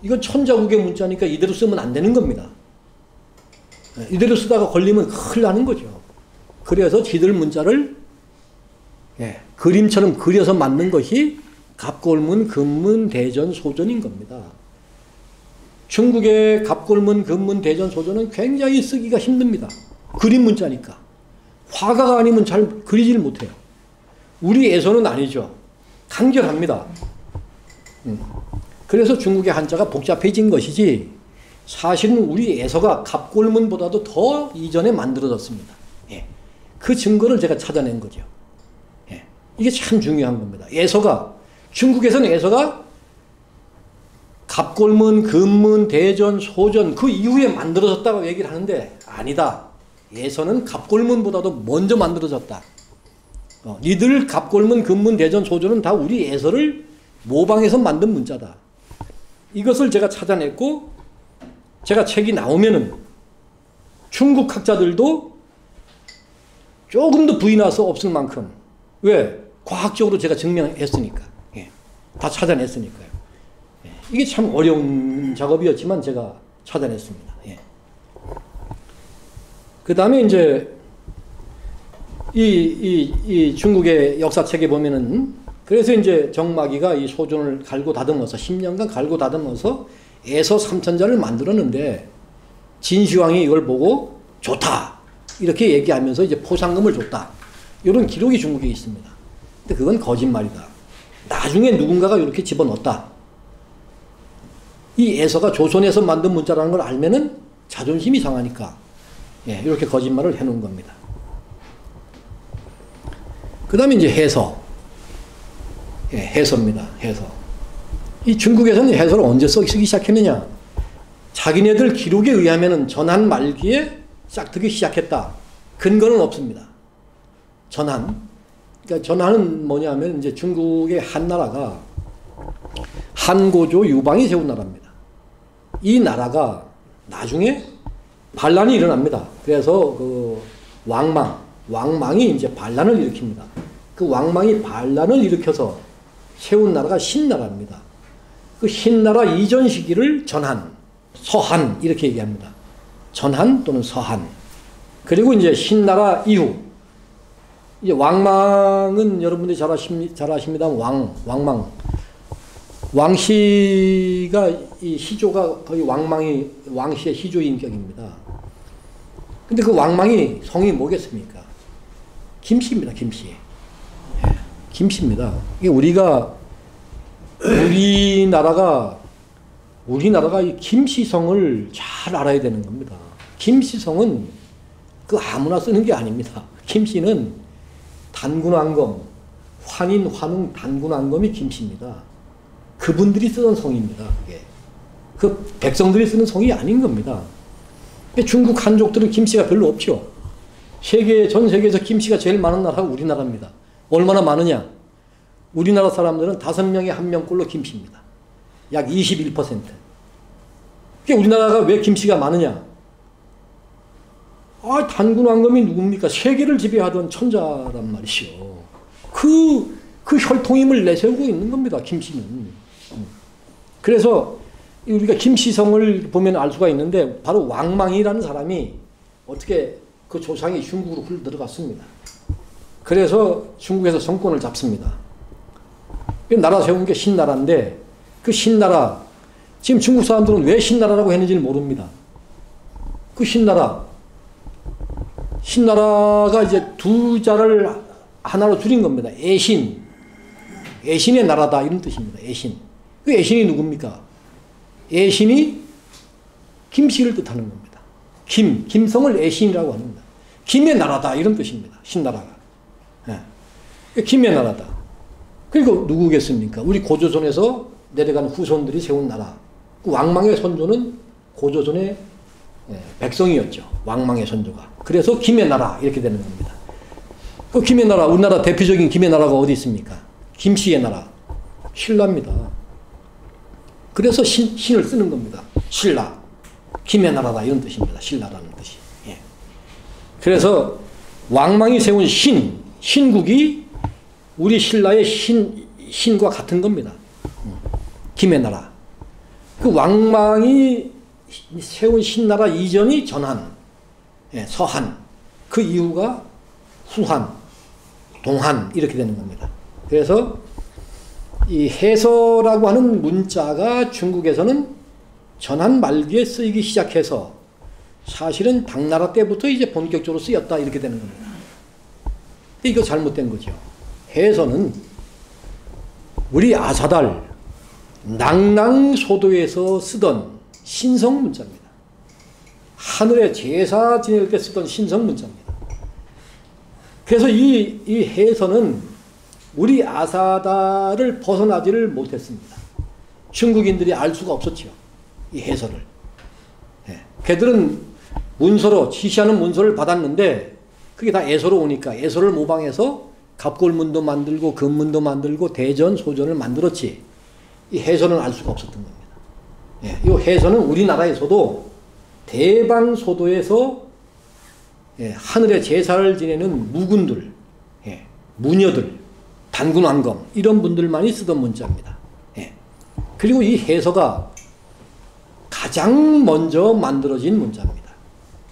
이건 천자국의 문자니까 이대로 쓰면 안 되는 겁니다. 이대로 쓰다가 걸리면 큰일 나는 거죠. 그래서 지들 문자를 그림처럼 그려서 만든 것이 갑골문, 근문, 대전, 소전인 겁니다. 중국의 갑골문, 근문, 대전, 소전은 굉장히 쓰기가 힘듭니다. 그림 문자니까. 화가가 아니면 잘 그리지를 못해요. 우리 애서는 아니죠. 간결합니다. 그래서 중국의 한자가 복잡해진 것이지 사실은 우리 에서가 갑골문보다도 더 이전에 만들어졌습니다. 예. 그 증거를 제가 찾아낸 거죠. 예. 이게 참 중요한 겁니다. 에서가 중국에서는 에서가 갑골문, 금문, 대전, 소전 그 이후에 만들어졌다고 얘기를 하는데 아니다. 에서는 갑골문보다도 먼저 만들어졌다. 니들 갑골문, 금문, 대전, 소전은 다 우리 에서를 모방해서 만든 문자다. 이것을 제가 찾아냈고 제가 책이 나오면은 중국 학자들도 조금 더 부인할 수 없을 만큼 왜? 과학적으로 제가 증명했으니까. 예. 다 찾아냈으니까요. 예. 이게 참 어려운 작업이었지만 제가 찾아냈습니다. 예. 그 다음에 이제 이 중국의 역사책에 보면은 그래서 이제 정마기가 이 소존을 갈고 다듬어서 10년간 갈고 다듬어서 에서 삼천자를 만들었는데 진시황이 이걸 보고 좋다 이렇게 얘기하면서 이제 포상금을 줬다 이런 기록이 중국에 있습니다. 근데 그건 거짓말이다. 나중에 누군가가 이렇게 집어넣었다. 이 에서가 조선에서 만든 문자라는 걸 알면은 자존심이 상하니까 예, 이렇게 거짓말을 해놓은 겁니다. 그 다음에 이제 해서 예, 해서입니다. 해서. 이 중국에서는 해서를 언제 쓰기 시작했느냐? 자기네들 기록에 의하면은 전한 말기에 싹트기 시작했다. 근거는 없습니다. 전한. 그러니까 전한은 뭐냐면 이제 중국의 한나라가 한고조 유방이 세운 나라입니다. 이 나라가 나중에 반란이 일어납니다. 그래서 그 왕망이 이제 반란을 일으킵니다. 그 왕망이 반란을 일으켜서 세운 나라가 신나라입니다. 그 신나라 이전 시기를 전한, 서한 이렇게 얘기합니다. 전한 또는 서한. 그리고 이제 신나라 이후 이제 왕망은 여러분들이 잘 아십니다. 왕망. 왕씨가 이 시조가 거의 왕씨의 시조 인격입니다. 근데 그 왕망이 성이 뭐겠습니까? 김씨입니다. 김씨. 예, 김씨입니다. 이게 우리나라가 이 김씨성을 잘 알아야 되는 겁니다. 김씨성은 그 아무나 쓰는 게 아닙니다. 김씨는 단군왕검, 환인, 환웅, 단군왕검이 김씨입니다. 그분들이 쓰던 성입니다. 그게. 그 백성들이 쓰는 성이 아닌 겁니다. 중국 한족들은 김씨가 별로 없죠. 전 세계에서 김씨가 제일 많은 나라가 우리나라입니다. 얼마나 많으냐? 우리나라 사람들은 5명에 1명꼴로 김씨입니다. 약 21%. 우리나라가 왜 김씨가 많으냐? 단군왕검이 누굽니까? 세계를 지배하던 천자란 말이죠. 그 혈통임을 내세우고 있는 겁니다. 김씨는. 그래서 우리가 김씨성을 보면 알 수가 있는데 바로 왕망이라는 사람이 어떻게 그 조상이 중국으로 흘러 들어갔습니다. 그래서 중국에서 정권을 잡습니다. 나라 세운 게 신나라인데 그 신나라 지금 중국 사람들은 왜 신나라라고 했는지를 모릅니다. 그 신나라가 이제 두 자를 하나로 줄인 겁니다. 애신의 나라다 이런 뜻입니다. 애신. 그 애신이 누굽니까? 애신이 김씨를 뜻하는 겁니다. 김성을 애신이라고 합니다. 김의 나라다 이런 뜻입니다. 신나라가. 예. 김의 나라다. 그리고 누구겠습니까? 우리 고조선에서 내려간 후손들이 세운 나라. 그 왕망의 선조는 고조선의 백성이었죠. 왕망의 선조가. 그래서 김의 나라 이렇게 되는 겁니다. 그 김의 나라, 우리나라 대표적인 김의 나라가 어디 있습니까? 김씨의 나라. 신라입니다. 그래서 신을 쓰는 겁니다. 신라. 김의 나라다 이런 뜻입니다. 신라라는 뜻이. 예. 그래서 왕망이 세운 신국이 우리 신라의 신과 같은 겁니다. 김의 나라. 그 왕망이 세운 신나라 이전이 전한, 서한, 그 이후가 후한, 동한 이렇게 되는 겁니다. 그래서 이 해서라고 하는 문자가 중국에서는 전한 말기에 쓰이기 시작해서 사실은 당나라 때부터 이제 본격적으로 쓰였다 이렇게 되는 겁니다. 근데 이거 잘못된 거죠. 해서는 우리 아사달, 낭낭소도에서 쓰던 신성 문자입니다. 하늘에 제사 지낼 때 쓰던 신성 문자입니다. 그래서 이 해서는 우리 아사다를 벗어나지를 못했습니다. 중국인들이 알 수가 없었죠. 이 해서를. 예. 걔들은 문서로, 지시하는 문서를 받았는데 그게 다 에서로 오니까 에서를 모방해서 갑골문도 만들고 금문도 만들고 대전, 소전을 만들었지. 이 해서는 알 수가 없었던 겁니다. 예. 이 해서는 우리나라에서도 대방소도에서 예, 하늘에 제사를 지내는 무군들, 예, 무녀들, 단군왕검 이런 분들만이 쓰던 문자입니다. 예. 그리고 이 해서가 가장 먼저 만들어진 문자입니다.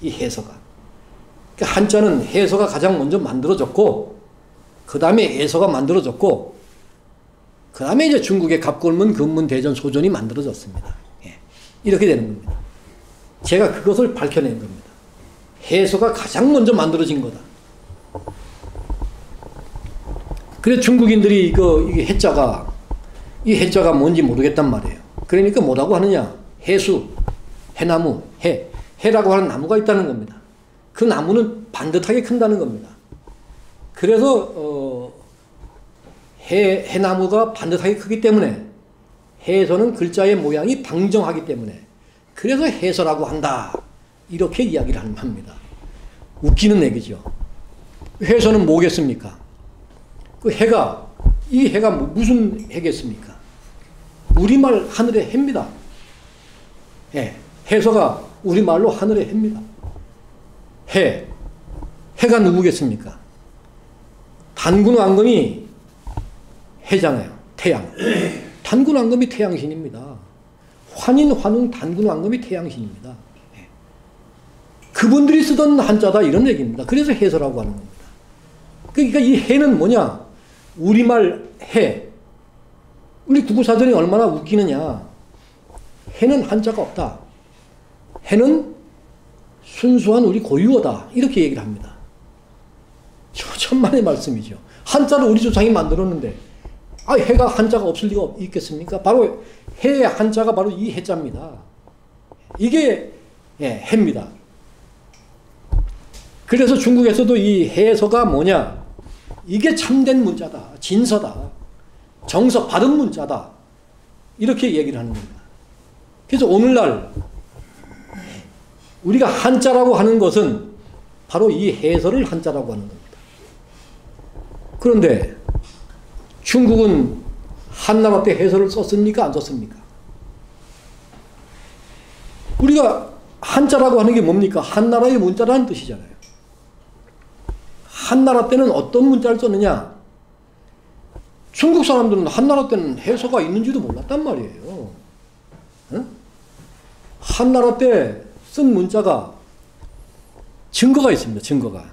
이 해서가. 그러니까 한자는 해서가 가장 먼저 만들어졌고 그 다음에 애서가 만들어졌고 그 다음에 이제 중국의 갑골문, 금문, 대전, 소전이 만들어졌습니다. 예. 이렇게 되는 겁니다. 제가 그것을 밝혀낸 겁니다. 해서가 가장 먼저 만들어진 거다. 그래서 중국인들이 이게 이 해자가 뭔지 모르겠단 말이에요. 그러니까 뭐라고 하느냐. 해수, 해나무, 해라고 하는 나무가 있다는 겁니다. 그 나무는 반듯하게 큰다는 겁니다. 그래서 해나무가 반듯하게 크기 때문에 해서는 글자의 모양이 방정하기 때문에 그래서 해서라고 한다. 이렇게 이야기를 합니다. 웃기는 얘기죠. 해서는 뭐겠습니까? 이 해가 무슨 해겠습니까? 우리말 하늘의 해입니다. 예, 해서가 우리말로 하늘의 해입니다. 해가 누구겠습니까? 단군왕검이 해잖아요. 태양. 단군왕검이 태양신입니다. 환인, 환웅, 단군왕검이 태양신입니다. 예. 그분들이 쓰던 한자다 이런 얘기입니다. 그래서 해서라고 하는 겁니다. 그러니까 이 해는 뭐냐? 우리말 해. 우리 구구사전이 얼마나 웃기느냐. 해는 한자가 없다. 해는 순수한 우리 고유어다. 이렇게 얘기를 합니다. 천만의 말씀이죠. 한자를 우리 조상이 만들었는데 해가 한자가 없을 리가 있겠습니까? 바로 해의 한자가 바로 이 해자입니다. 이게 해입니다. 그래서 중국에서도 이 해서가 뭐냐? 이게 참된 문자다. 진서다. 정석 바른 문자다. 이렇게 얘기를 하는 겁니다. 그래서 오늘날 우리가 한자라고 하는 것은 바로 이 해서를 한자라고 하는 겁니다. 그런데 중국은 한나라 때 해서를 썼습니까? 안 썼습니까? 우리가 한자라고 하는 게 뭡니까? 한나라의 문자라는 뜻이잖아요. 한나라 때는 어떤 문자를 썼느냐? 중국 사람들은 한나라 때는 해서가 있는지도 몰랐단 말이에요. 응? 한나라 때 쓴 문자가 증거가 있습니다. 증거가.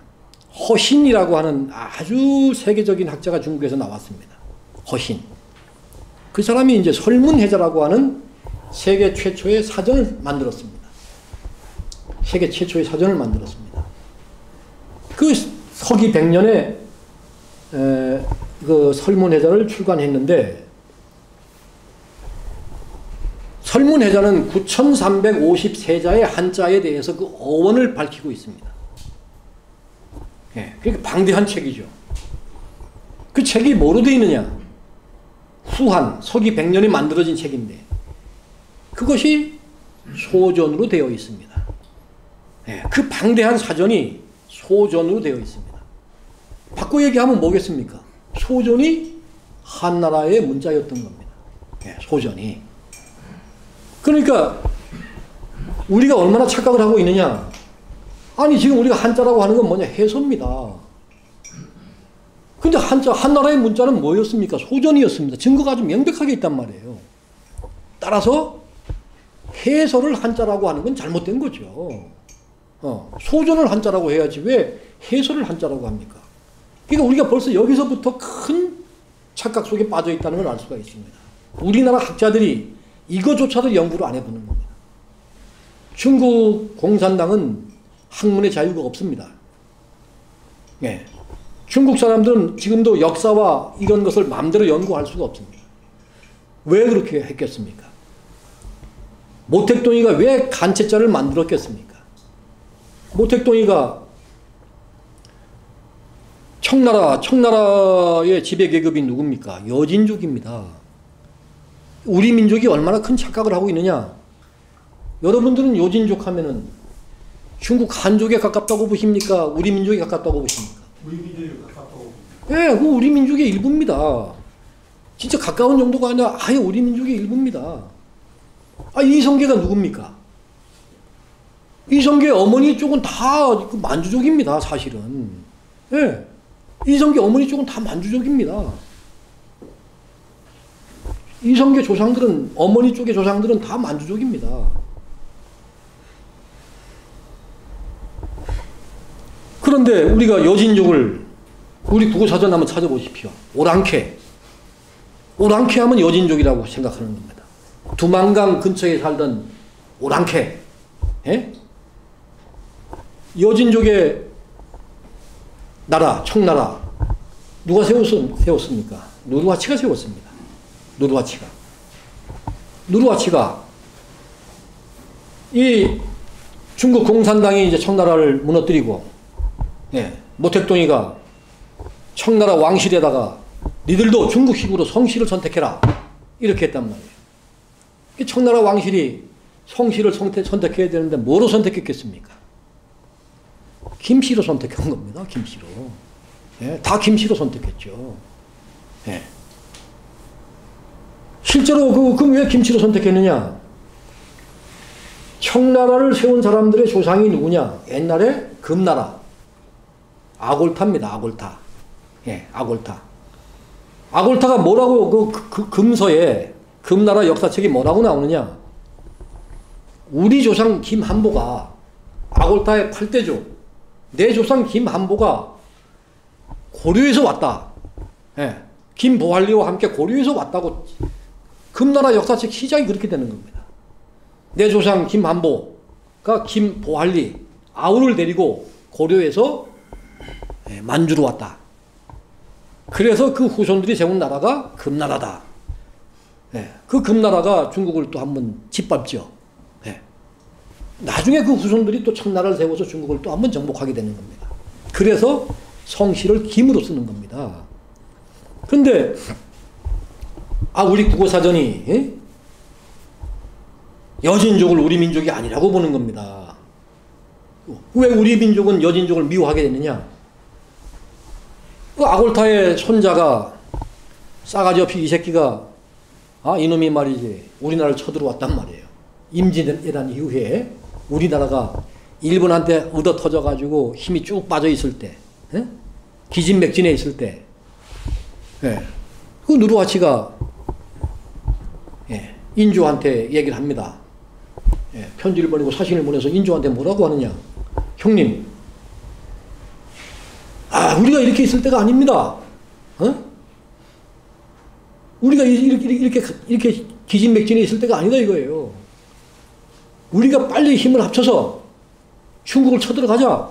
허신이라고 하는 아주 세계적인 학자가 중국에서 나왔습니다. 허신. 그 사람이 이제 설문해자라고 하는 세계 최초의 사전을 만들었습니다. 세계 최초의 사전을 만들었습니다. 그 서기 100년에 그 설문해자를 출간했는데 설문해자는 9350세자의 한자에 대해서 그 어원을 밝히고 있습니다. 예, 그러니까 방대한 책이죠. 그 책이 뭐로 되어 있느냐? 후한, 서기 100년에 만들어진 책인데 그것이 소전으로 되어 있습니다. 예, 그 방대한 사전이 소전으로 되어 있습니다. 바꿔 얘기하면 뭐겠습니까? 소전이 한나라의 문자였던 겁니다. 예, 소전이. 그러니까 우리가 얼마나 착각을 하고 있느냐? 아니 지금 우리가 한자라고 하는 건 뭐냐? 해서입니다. 근데 한나라의 문자는 뭐였습니까? 소전이었습니다. 증거가 아주 명백하게 있단 말이에요. 따라서 해서를 한자라고 하는 건 잘못된 거죠. 소전을 한자라고 해야지 왜 해서를 한자라고 합니까? 그러니까 우리가 벌써 여기서부터 큰 착각 속에 빠져 있다는 걸 알 수가 있습니다. 우리나라 학자들이 이거조차도 연구를 안 해보는 겁니다. 중국 공산당은 학문의 자유가 없습니다. 예. 중국 사람들은 지금도 역사와 이런 것을 마음대로 연구할 수가 없습니다. 왜 그렇게 했겠습니까? 모택동이가 왜 간채자를 만들었겠습니까? 모택동이가 청나라의 지배계급이 누굽니까? 여진족입니다. 우리 민족이 얼마나 큰 착각을 하고 있느냐? 여러분들은 여진족 하면은 중국 한족에 가깝다고 보십니까? 우리 민족에 가깝다고 보십니까? 우리 민족에 가깝다고. 예, 그 우리 민족의 일부입니다. 진짜 가까운 정도가 아니라 아예 우리 민족의 일부입니다. 아, 이성계가 누굽니까? 이성계 어머니 쪽은 다 만주족입니다, 사실은. 예. 이성계 어머니 쪽은 다 만주족입니다. 이성계 조상들은, 어머니 쪽의 조상들은 다 만주족입니다. 그런데 우리가 여진족을, 우리 국어사전 한번 찾아보십시오. 오랑캐. 오랑캐 하면 여진족이라고 생각하는 겁니다. 두만강 근처에 살던 오랑캐. 예? 여진족의 나라, 청나라. 누가 세웠습니까? 누르하치가 세웠습니다. 누르하치가. 누르하치가 이 중국 공산당이 이제 청나라를 무너뜨리고, 예, 모택동이가 청나라 왕실에다가 니들도 중국식으로 성씨를 선택해라. 이렇게 했단 말이에요. 청나라 왕실이 성씨를 선택해야 되는데 뭐로 선택했겠습니까? 김씨로 선택한 겁니다. 김씨로. 예, 다 김씨로 선택했죠. 예. 실제로 그럼 왜 김씨로 선택했느냐? 청나라를 세운 사람들의 조상이 누구냐? 옛날에 금나라. 아골타입니다. 아골타. 예, 아골타. 아골타가 뭐라고 그 금서에 금나라 역사책이 뭐라고 나오느냐? 우리 조상 김한보가 아골타의 8대조. 내 조상 김한보가 고려에서 왔다. 예, 김보할리와 함께 고려에서 왔다고 금나라 역사책 시작이 그렇게 되는 겁니다. 내 조상 김한보가 김보할리 아우를 데리고 고려에서 만주로 왔다. 그래서 그 후손들이 세운 나라가 금나라다. 그 금나라가 중국을 또 한번 짓밟죠. 나중에 그 후손들이 또 청나라를 세워서 중국을 또 한번 정복하게 되는 겁니다. 그래서 성씨를 김으로 쓰는 겁니다. 그런데 우리 국어사전이 여진족을 우리 민족이 아니라고 보는 겁니다. 왜 우리 민족은 여진족을 미워하게 됐느냐? 그 아골타의 손자가 싸가지 없이 이 새끼가 이놈이 말이지 우리나라를 쳐들어왔단 말이에요. 임진왜란 이후에 우리나라가 일본한테 얻어 터져가지고 힘이 쭉 빠져 있을 때, 기진맥진해 있을 때, 그 누르하치가 인조한테 얘기를 합니다. 편지를 보내고 사신을 보내서 인조한테 뭐라고 하느냐? 형님, 우리가 이렇게 있을 때가 아닙니다. 우리가 이렇게 기진맥진해 있을 때가 아니다 이거예요. 우리가 빨리 힘을 합쳐서 중국을 쳐들어가자.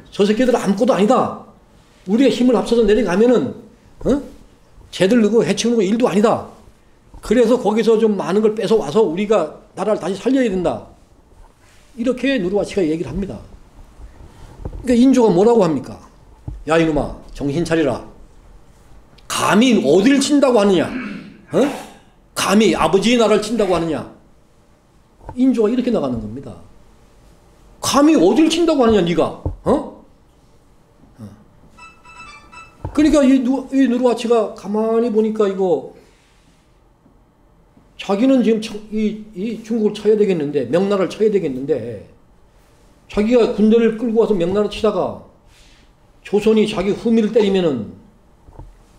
저 새끼들 아무것도 아니다. 우리가 힘을 합쳐서 내려가면은 쟤들 누구 해치우는 거 일도 아니다. 그래서 거기서 좀 많은 걸 뺏어와서 우리가 나라를 다시 살려야 된다. 이렇게 누르하치가 얘기를 합니다. 그러니까 인조가 뭐라고 합니까? 야 이놈아 정신 차리라. 감히 어딜 친다고 하느냐? 감히 아버지의 나라를 친다고 하느냐? 인조가 이렇게 나가는 겁니다. 감히 어딜 친다고 하느냐 네가? 그러니까 이 누르하치가 가만히 보니까 이거 자기는 지금 이 중국을 쳐야 되겠는데, 명나라를 쳐야 되겠는데, 자기가 군대를 끌고 와서 명나라 치다가 조선이 자기 후미를 때리면은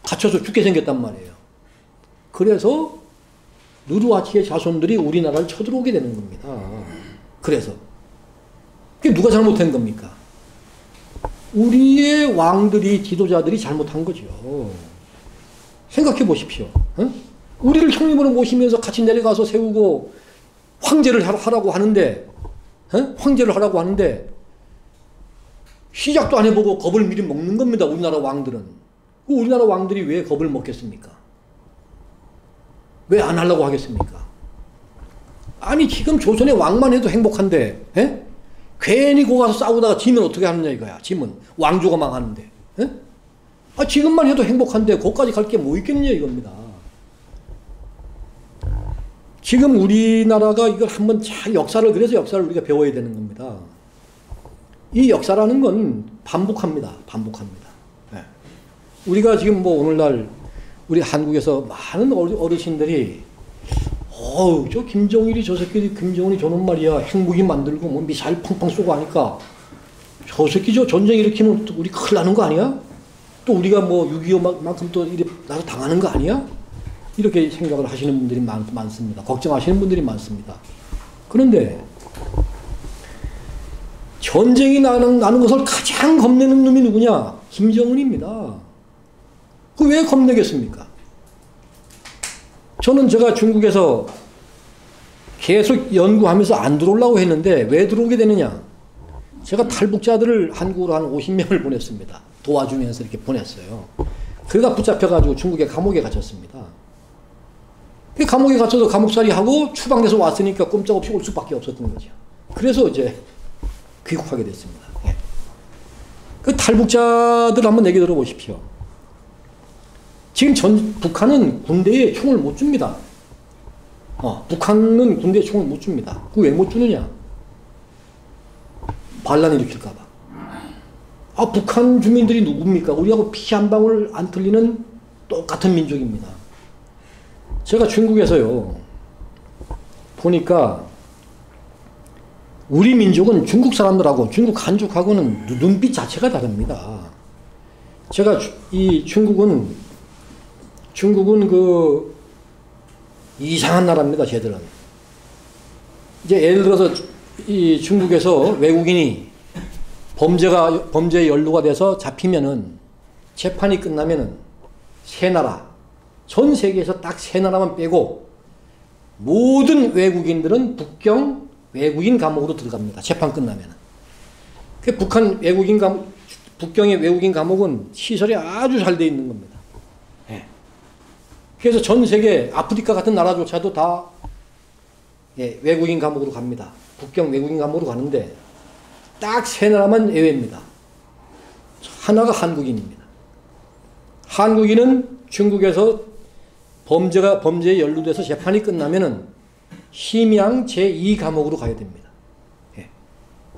갇혀서 죽게 생겼단 말이에요. 그래서 누르하치의 자손들이 우리나라를 쳐들어오게 되는 겁니다. 그래서 그게 누가 잘못한 겁니까? 우리의 왕들이, 지도자들이 잘못한 거죠. 생각해 보십시오. 우리를 형님으로 모시면서 같이 내려가서 세우고 황제를 하라고 하는데, 황제를 하라고 하는데 시작도 안 해보고 겁을 미리 먹는 겁니다. 우리나라 왕들은. 우리나라 왕들이 왜 겁을 먹겠습니까? 왜 안 하려고 하겠습니까? 아니 지금 조선의 왕만 해도 행복한데 에? 괜히 거 가서 싸우다가 지면 어떻게 하느냐 이거야. 지면 왕조가 망하는데 에? 아, 지금만 해도 행복한데 거기까지 갈 게 뭐 있겠느냐 이겁니다. 지금 우리나라가 이걸 한번 잘 그래서 역사를 우리가 배워야 되는 겁니다. 이 역사라는 건 반복합니다. 네. 우리가 지금 뭐 오늘날 우리 한국에서 많은 어르신들이 저 김정일이 저 새끼 김정은이 저놈 말이야 핵무기 만들고 뭐 미사일 팡팡 쏘고 하니까 저 새끼 저 전쟁 일으키면 우리 큰일 나는 거 아니야? 또 우리가 뭐 6.25만큼 또 이래 나서 당하는 거 아니야? 이렇게 생각을 하시는 분들이 많습니다. 걱정하시는 분들이 많습니다. 그런데 전쟁이 나는 것을 가장 겁내는 놈이 누구냐? 김정은입니다. 그 왜 겁내겠습니까? 저는 제가 중국에서 계속 연구하면서 안 들어오려고 했는데 왜 들어오게 되느냐? 제가 탈북자들을 한국으로 한 50명을 보냈습니다. 도와주면서 이렇게 보냈어요. 그가 붙잡혀가지고 중국의 감옥에 갇혔습니다. 감옥에 갇혀서 감옥살이 하고 추방돼서 왔으니까 꼼짝없이 올 수밖에 없었던 거죠. 그래서 이제 귀국하게 됐습니다. 예. 그 탈북자들 한번 얘기 들어보십시오. 지금 북한은 군대에 총을 못 줍니다. 북한은 군대에 총을 못 줍니다. 그 왜 못 주느냐? 반란 일으킬까봐. 북한 주민들이 누굽니까? 우리하고 피 한 방울 안 틀리는 똑같은 민족입니다. 제가 중국에서요, 보니까 우리 민족은 중국 사람들하고 중국 한족하고는 눈빛 자체가 다릅니다. 제가 이 중국은 그 이상한 나라입니다. 쟤들은. 이제 예를 들어서 이 중국에서 외국인이 범죄에 연루가 돼서 잡히면은 재판이 끝나면은 세 나라, 전 세계에서 딱 세 나라만 빼고 모든 외국인들은 북경 외국인 감옥으로 들어갑니다. 재판 끝나면은. 그 북경의 외국인 감옥은 시설이 아주 잘 돼 있는 겁니다. 예. 그래서 전 세계 아프리카 같은 나라조차도 다 외국인 감옥으로 갑니다. 북경 외국인 감옥으로 가는데 딱 세 나라만 예외입니다. 하나가 한국인입니다. 한국인은 중국에서 범죄에 연루돼서 재판이 끝나면은 심양 제2감옥으로 가야 됩니다. 예.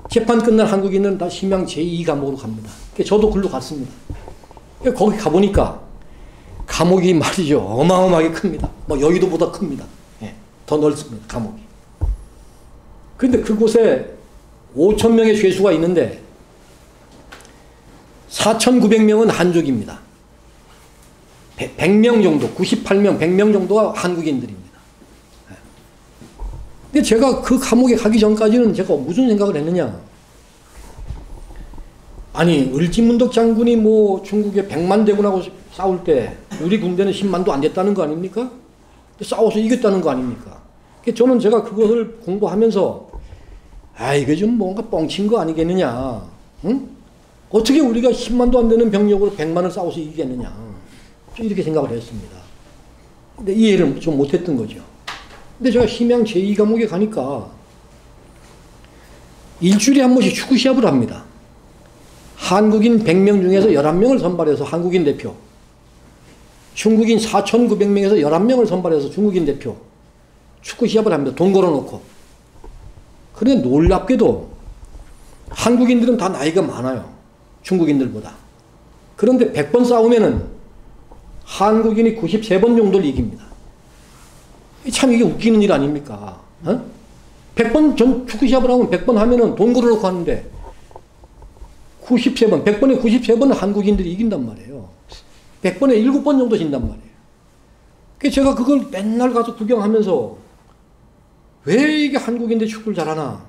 재판 끝난 한국인은 다 심양 제2감옥으로 갑니다. 저도 글로 갔습니다. 거기 가보니까 감옥이 말이죠. 어마어마하게 큽니다. 뭐 여의도보다 큽니다. 예. 더 넓습니다. 감옥이. 그런데 그곳에 5,000명의 죄수가 있는데 4,900명은 한족입니다. 100명 정도, 98명, 100명 정도가 한국인들입니다. 근데 제가 그 감옥에 가기 전까지는 제가 무슨 생각을 했느냐. 아니, 을지문덕 장군이 뭐 중국의 100만 대군하고 싸울 때 우리 군대는 10만도 안 됐다는 거 아닙니까? 싸워서 이겼다는 거 아닙니까? 저는 제가 그것을 공부하면서 이게 좀 뭔가 뻥친 거 아니겠느냐. 응? 어떻게 우리가 10만도 안 되는 병력으로 100만을 싸워서 이기겠느냐. 이렇게 생각을 했습니다. 근데 이해를 좀 못했던 거죠. 근데 제가 심양 제2감옥에 가니까 일주일에 한 번씩 축구 시합을 합니다. 한국인 100명 중에서 11명을 선발해서 한국인 대표, 중국인 4,900명에서 11명을 선발해서 중국인 대표 축구 시합을 합니다. 돈 걸어놓고. 그런데 놀랍게도 한국인들은 다 나이가 많아요. 중국인들보다. 그런데 100번 싸우면은 한국인이 93번 정도를 이깁니다. 참 이게 웃기는 일 아닙니까? 100번 전 축구 시합을 하면 100번 하면은 돈 걸어놓고 하는데 93번, 100번에 93번은 한국인들이 이긴단 말이에요. 100번에 7번 정도 진단 말이에요. 그래서 제가 그걸 맨날 가서 구경하면서 왜 이게 한국인들이 축구를 잘하나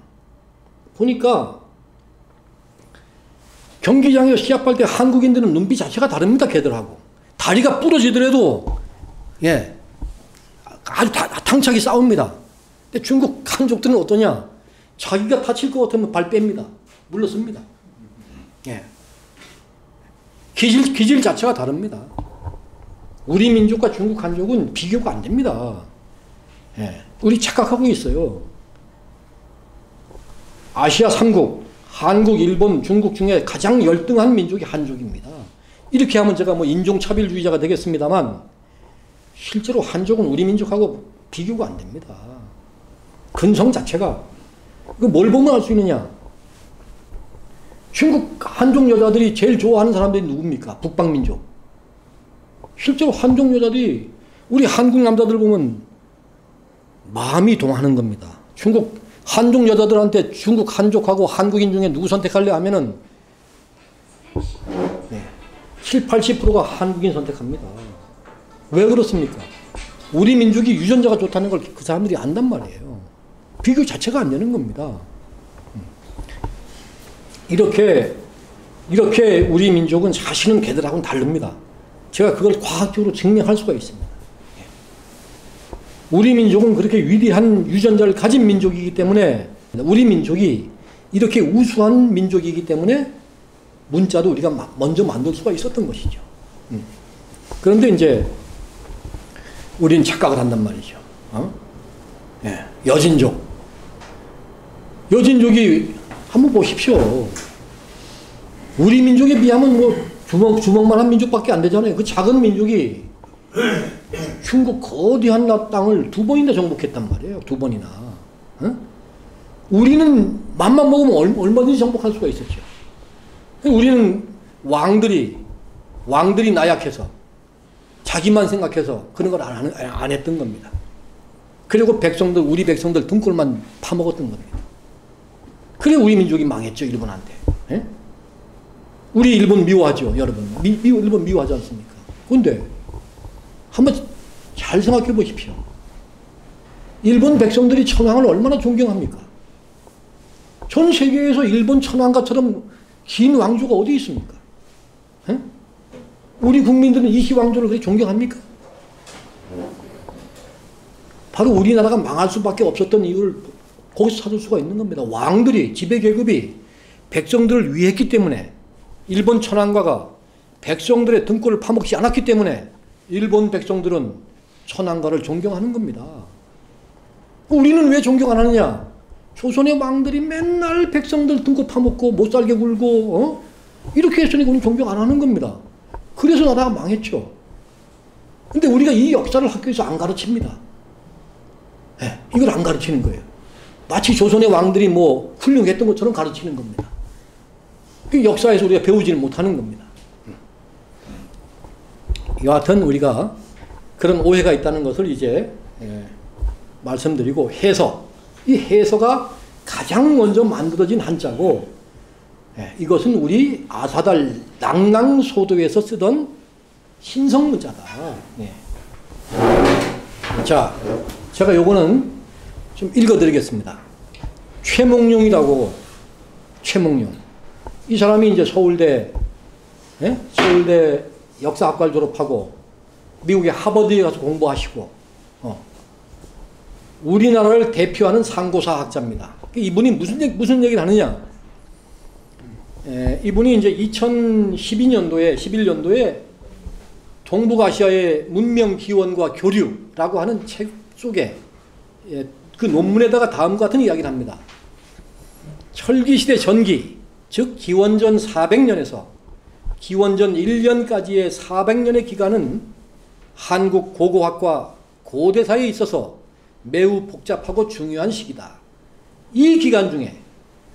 보니까 경기장에서 시합할 때 한국인들은 눈빛 자체가 다릅니다. 걔들하고. 다리가 부러지더라도 아주 당차게 싸웁니다. 근데 중국 한족들은 어떠냐? 자기가 다칠 것 같으면 발 뺍니다. 물러섭니다. 기질 자체가 다릅니다. 우리 민족과 중국 한족은 비교가 안 됩니다. 예. 우리 착각하고 있어요. 아시아 3국, 한국, 일본, 중국 중에 가장 열등한 민족이 한족입니다. 이렇게 하면 제가 뭐 인종차별주의자가 되겠습니다만 실제로 한족은 우리 민족하고 비교가 안 됩니다. 근성 자체가. 뭘 보면 알 수 있느냐? 중국 한족 여자들이 제일 좋아하는 사람들이 누굽니까? 북방민족. 실제로 한족 여자들이 우리 한국 남자들 보면 마음이 동하는 겁니다. 중국 한족 여자들한테 중국 한족하고 한국인 중에 누구 선택할래 하면은 7, 80%가 한국인 선택합니다. 왜 그렇습니까? 우리 민족이 유전자가 좋다는 걸 그 사람들이 안단 말이에요. 비교 자체가 안 되는 겁니다. 이렇게 우리 민족은 사실은 걔들하고는 다릅니다. 제가 그걸 과학적으로 증명할 수가 있습니다. 우리 민족은 그렇게 위대한 유전자를 가진 민족이기 때문에 우리 민족이 이렇게 우수한 민족이기 때문에 문자도 우리가 먼저 만들 수가 있었던 것이죠. 그런데 이제 우리는 착각을 한단 말이죠. 여진족이 한번 보십시오. 우리 민족에 비하면 뭐 주먹만한 민족밖에 안 되잖아요. 그 작은 민족이 중국 거대한 땅을 2번이나 정복했단 말이에요. 2번이나. 우리는 맘만 먹으면 얼마든지 정복할 수가 있었죠. 우리는 왕들이 나약해서 자기만 생각해서 그런 걸 안 했던 겁니다. 그리고 우리 백성들 등골만 파먹었던 겁니다. 그래 우리 민족이 망했죠. 일본한테. 예? 우리 일본 미워하죠. 여러분. 일본 미워하지 않습니까? 그런데 한번 잘 생각해 보십시오. 일본 백성들이 천황을 얼마나 존경합니까? 전 세계에서 일본 천황가처럼 긴 왕조가 어디 있습니까? 에? 우리 국민들은 이시 왕조를 그렇게 존경합니까? 바로 우리나라가 망할 수밖에 없었던 이유를 거기서 찾을 수가 있는 겁니다. 왕들이, 지배계급이 백성들을 위했기 때문에 일본 천황가가 백성들의 등골을 파먹지 않았기 때문에 일본 백성들은 천황가를 존경하는 겁니다. 우리는 왜 존경 안 하느냐? 조선의 왕들이 맨날 백성들 등골 파먹고 못살게 굴고 이렇게 했으니까 우리는 존경 안 하는 겁니다. 그래서 나라가 망했죠. 근데 우리가 이 역사를 학교에서 안 가르칩니다. 네, 이걸 안 가르치는 거예요. 마치 조선의 왕들이 뭐 훌륭했던 것처럼 가르치는 겁니다. 그 역사에서 우리가 배우지는 못하는 겁니다. 여하튼 우리가 그런 오해가 있다는 것을 이제 말씀드리고 이 해서가 가장 먼저 만들어진 한자고 이것은 우리 아사달 낭랑소도에서 쓰던 신성문자다. 자, 제가 요거는 좀 읽어드리겠습니다. 최몽룡이라고, 최몽룡. 이 사람이 이제 서울대 역사학과를 졸업하고 미국의 하버드에 가서 공부하시고 우리나라를 대표하는 상고사학자입니다. 이분이 무슨 얘기를 하느냐? 이분이 이제 11년도에 동북아시아의 문명 기원과 교류라고 하는 책 속에 그 논문에다가 다음과 같은 이야기를 합니다. 철기시대 전기, 즉 기원전 400년에서 기원전 1년까지의 400년의 기간은 한국 고고학과 고대사에 있어서 매우 복잡하고 중요한 시기다. 이 기간 중에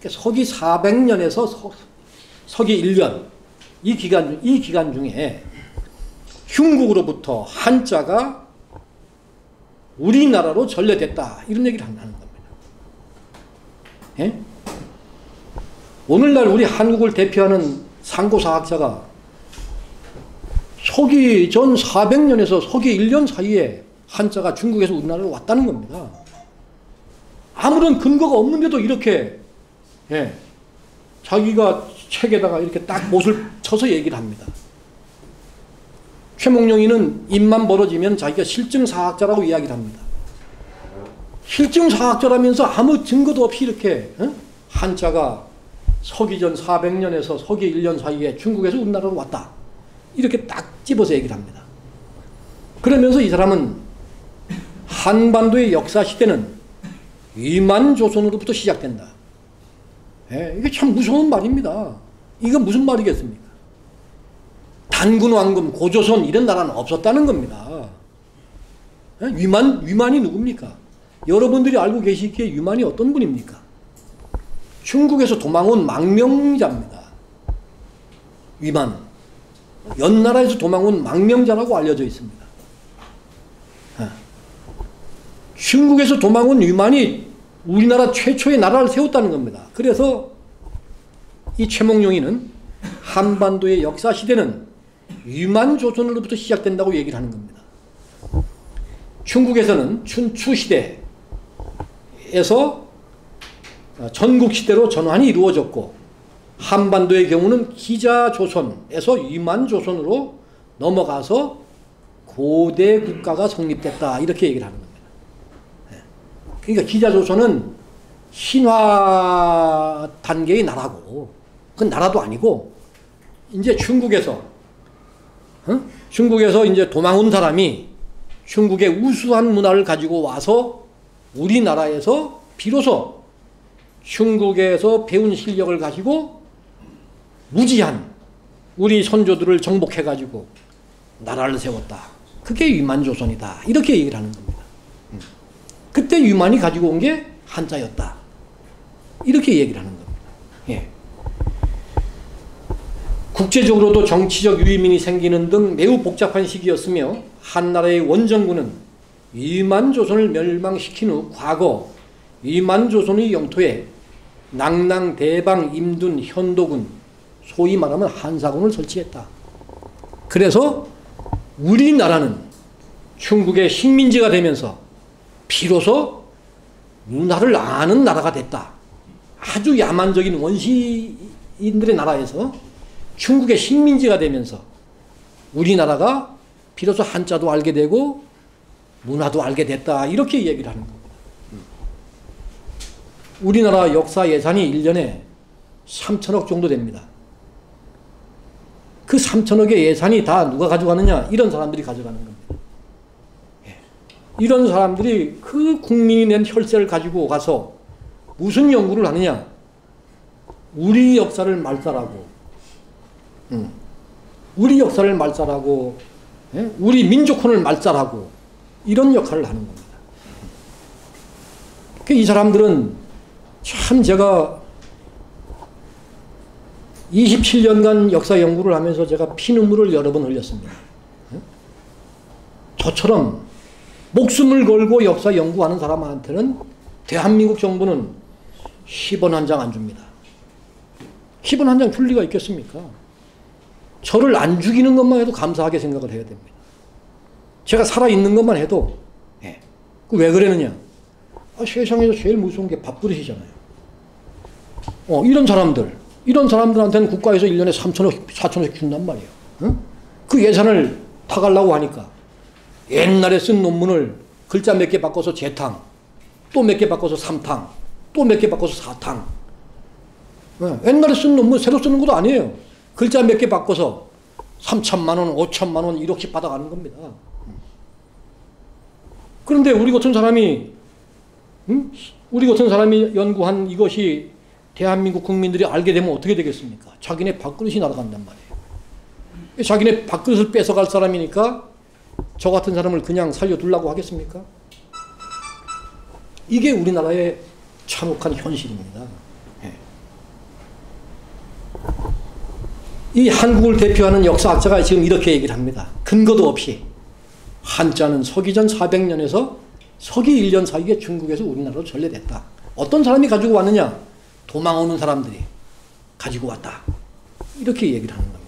서기 400년에서 서기 1년 이 기간 중에 흉국으로부터 한자가 우리나라로 전래됐다. 이런 얘기를 하는 겁니다. 예? 오늘날 우리 한국을 대표하는 상고사학자가 서기 전 400년에서 서기 1년 사이에 한자가 중국에서 우리나라로 왔다는 겁니다. 아무런 근거가 없는데도 이렇게 자기가 책에다가 이렇게 딱 못을 쳐서 얘기를 합니다. 최몽룡이는 입만 벌어지면 자기가 실증사학자라고 이야기를 합니다. 실증사학자라면서 아무 증거도 없이 이렇게 한자가 서기 전 400년에서 서기 1년 사이에 중국에서 우리나라로 왔다. 이렇게 딱 집어서 얘기를 합니다. 그러면서 이 사람은 한반도의 역사 시대는 위만조선으로부터 시작된다. 예, 이게 참 무서운 말입니다. 이거 무슨 말이겠습니까? 단군 왕금 고조선 이런 나라는 없었다는 겁니다. 예? 위만이 누굽니까? 여러분들이 알고 계시기에 위만이 어떤 분입니까? 중국에서 도망온 망명자입니다. 위만. 연나라에서 도망온 망명자라고 알려져 있습니다. 예. 중국에서 도망온 위만이 우리나라 최초의 나라를 세웠다는 겁니다. 그래서 이 최몽룡이는 한반도의 역사 시대는 위만조선으로부터 시작된다고 얘기를 하는 겁니다. 중국에서는 춘추 시대에서 전국 시대로 전환이 이루어졌고 한반도의 경우는 기자조선에서 위만조선으로 넘어가서 고대 국가가 성립됐다 이렇게 얘기를 하는 겁니다. 그러니까 기자조선은 신화 단계의 나라고 그건 나라도 아니고 이제 중국에서 이제 도망 온 사람이 중국의 우수한 문화를 가지고 와서 우리나라에서 비로소 중국에서 배운 실력을 가지고 무지한 우리 선조들을 정복해 가지고 나라를 세웠다. 그게 위만조선이다. 이렇게 얘기를 하는 겁니다. 그때 위만이 가지고 온 게 한자였다. 이렇게 얘기를 하는 겁니다. 예. 국제적으로도 정치적 유의민이 생기는 등 매우 복잡한 시기였으며 한나라의 원정군은 위만조선을 멸망시킨 후 과거 위만조선의 영토에 낭랑, 대방, 임둔, 현도군 소위 말하면 한사군을 설치했다. 그래서 우리나라는 중국의 식민지가 되면서 비로소 문화를 아는 나라가 됐다. 아주 야만적인 원시인들의 나라에서 중국의 식민지가 되면서 우리나라가 비로소 한자도 알게 되고 문화도 알게 됐다. 이렇게 얘기를 하는 겁니다. 우리나라 역사 예산이 1년에 3천억 정도 됩니다. 그 3천억의 예산이 다 누가 가져가느냐? 이런 사람들이 가져가는 겁니다. 이런 사람들이 그 국민이 낸 혈세를 가지고 가서 무슨 연구를 하느냐? 우리 역사를 말살하고, 우리 역사를 말살하고, 우리 민족혼을 말살하고, 이런 역할을 하는 겁니다. 이 사람들은 참 제가 27년간 역사 연구를 하면서 제가 피눈물을 여러 번 흘렸습니다. 저처럼 목숨을 걸고 역사 연구하는 사람한테는 대한민국 정부는 10원 한 장 안 줍니다. 10원 한 장 줄 리가 있겠습니까? 저를 안 죽이는 것만 해도 감사하게 생각을 해야 됩니다. 제가 살아있는 것만 해도 왜 그러느냐? 세상에서 제일 무서운 게 밥그릇이잖아요. 이런 사람들한테는 국가에서 1년에 3천억, 4천억씩 준단 말이에요. 그 예산을 타가려고 하니까 옛날에 쓴 논문을 글자 몇 개 바꿔서 재탕, 또 몇 개 바꿔서 삼탕, 또 몇 개 바꿔서 사탕. 옛날에 쓴 논문 새로 쓰는 것도 아니에요. 글자 몇 개 바꿔서 3천만 원, 5천만 원 이렇게 받아가는 겁니다. 그런데 우리 같은 사람이 연구한 이것이 대한민국 국민들이 알게 되면 어떻게 되겠습니까? 자기네 밥그릇이 날아간단 말이에요. 자기네 밥그릇을 뺏어갈 사람이니까 저 같은 사람을 그냥 살려두려고 하겠습니까? 이게 우리나라의 참혹한 현실입니다. 이 한국을 대표하는 역사학자가 지금 이렇게 얘기를 합니다. 근거도 없이 한자는 서기 전 400년에서 서기 1년 사이에 중국에서 우리나라로 전래됐다. 어떤 사람이 가지고 왔느냐? 도망오는 사람들이 가지고 왔다. 이렇게 얘기를 하는 겁니다.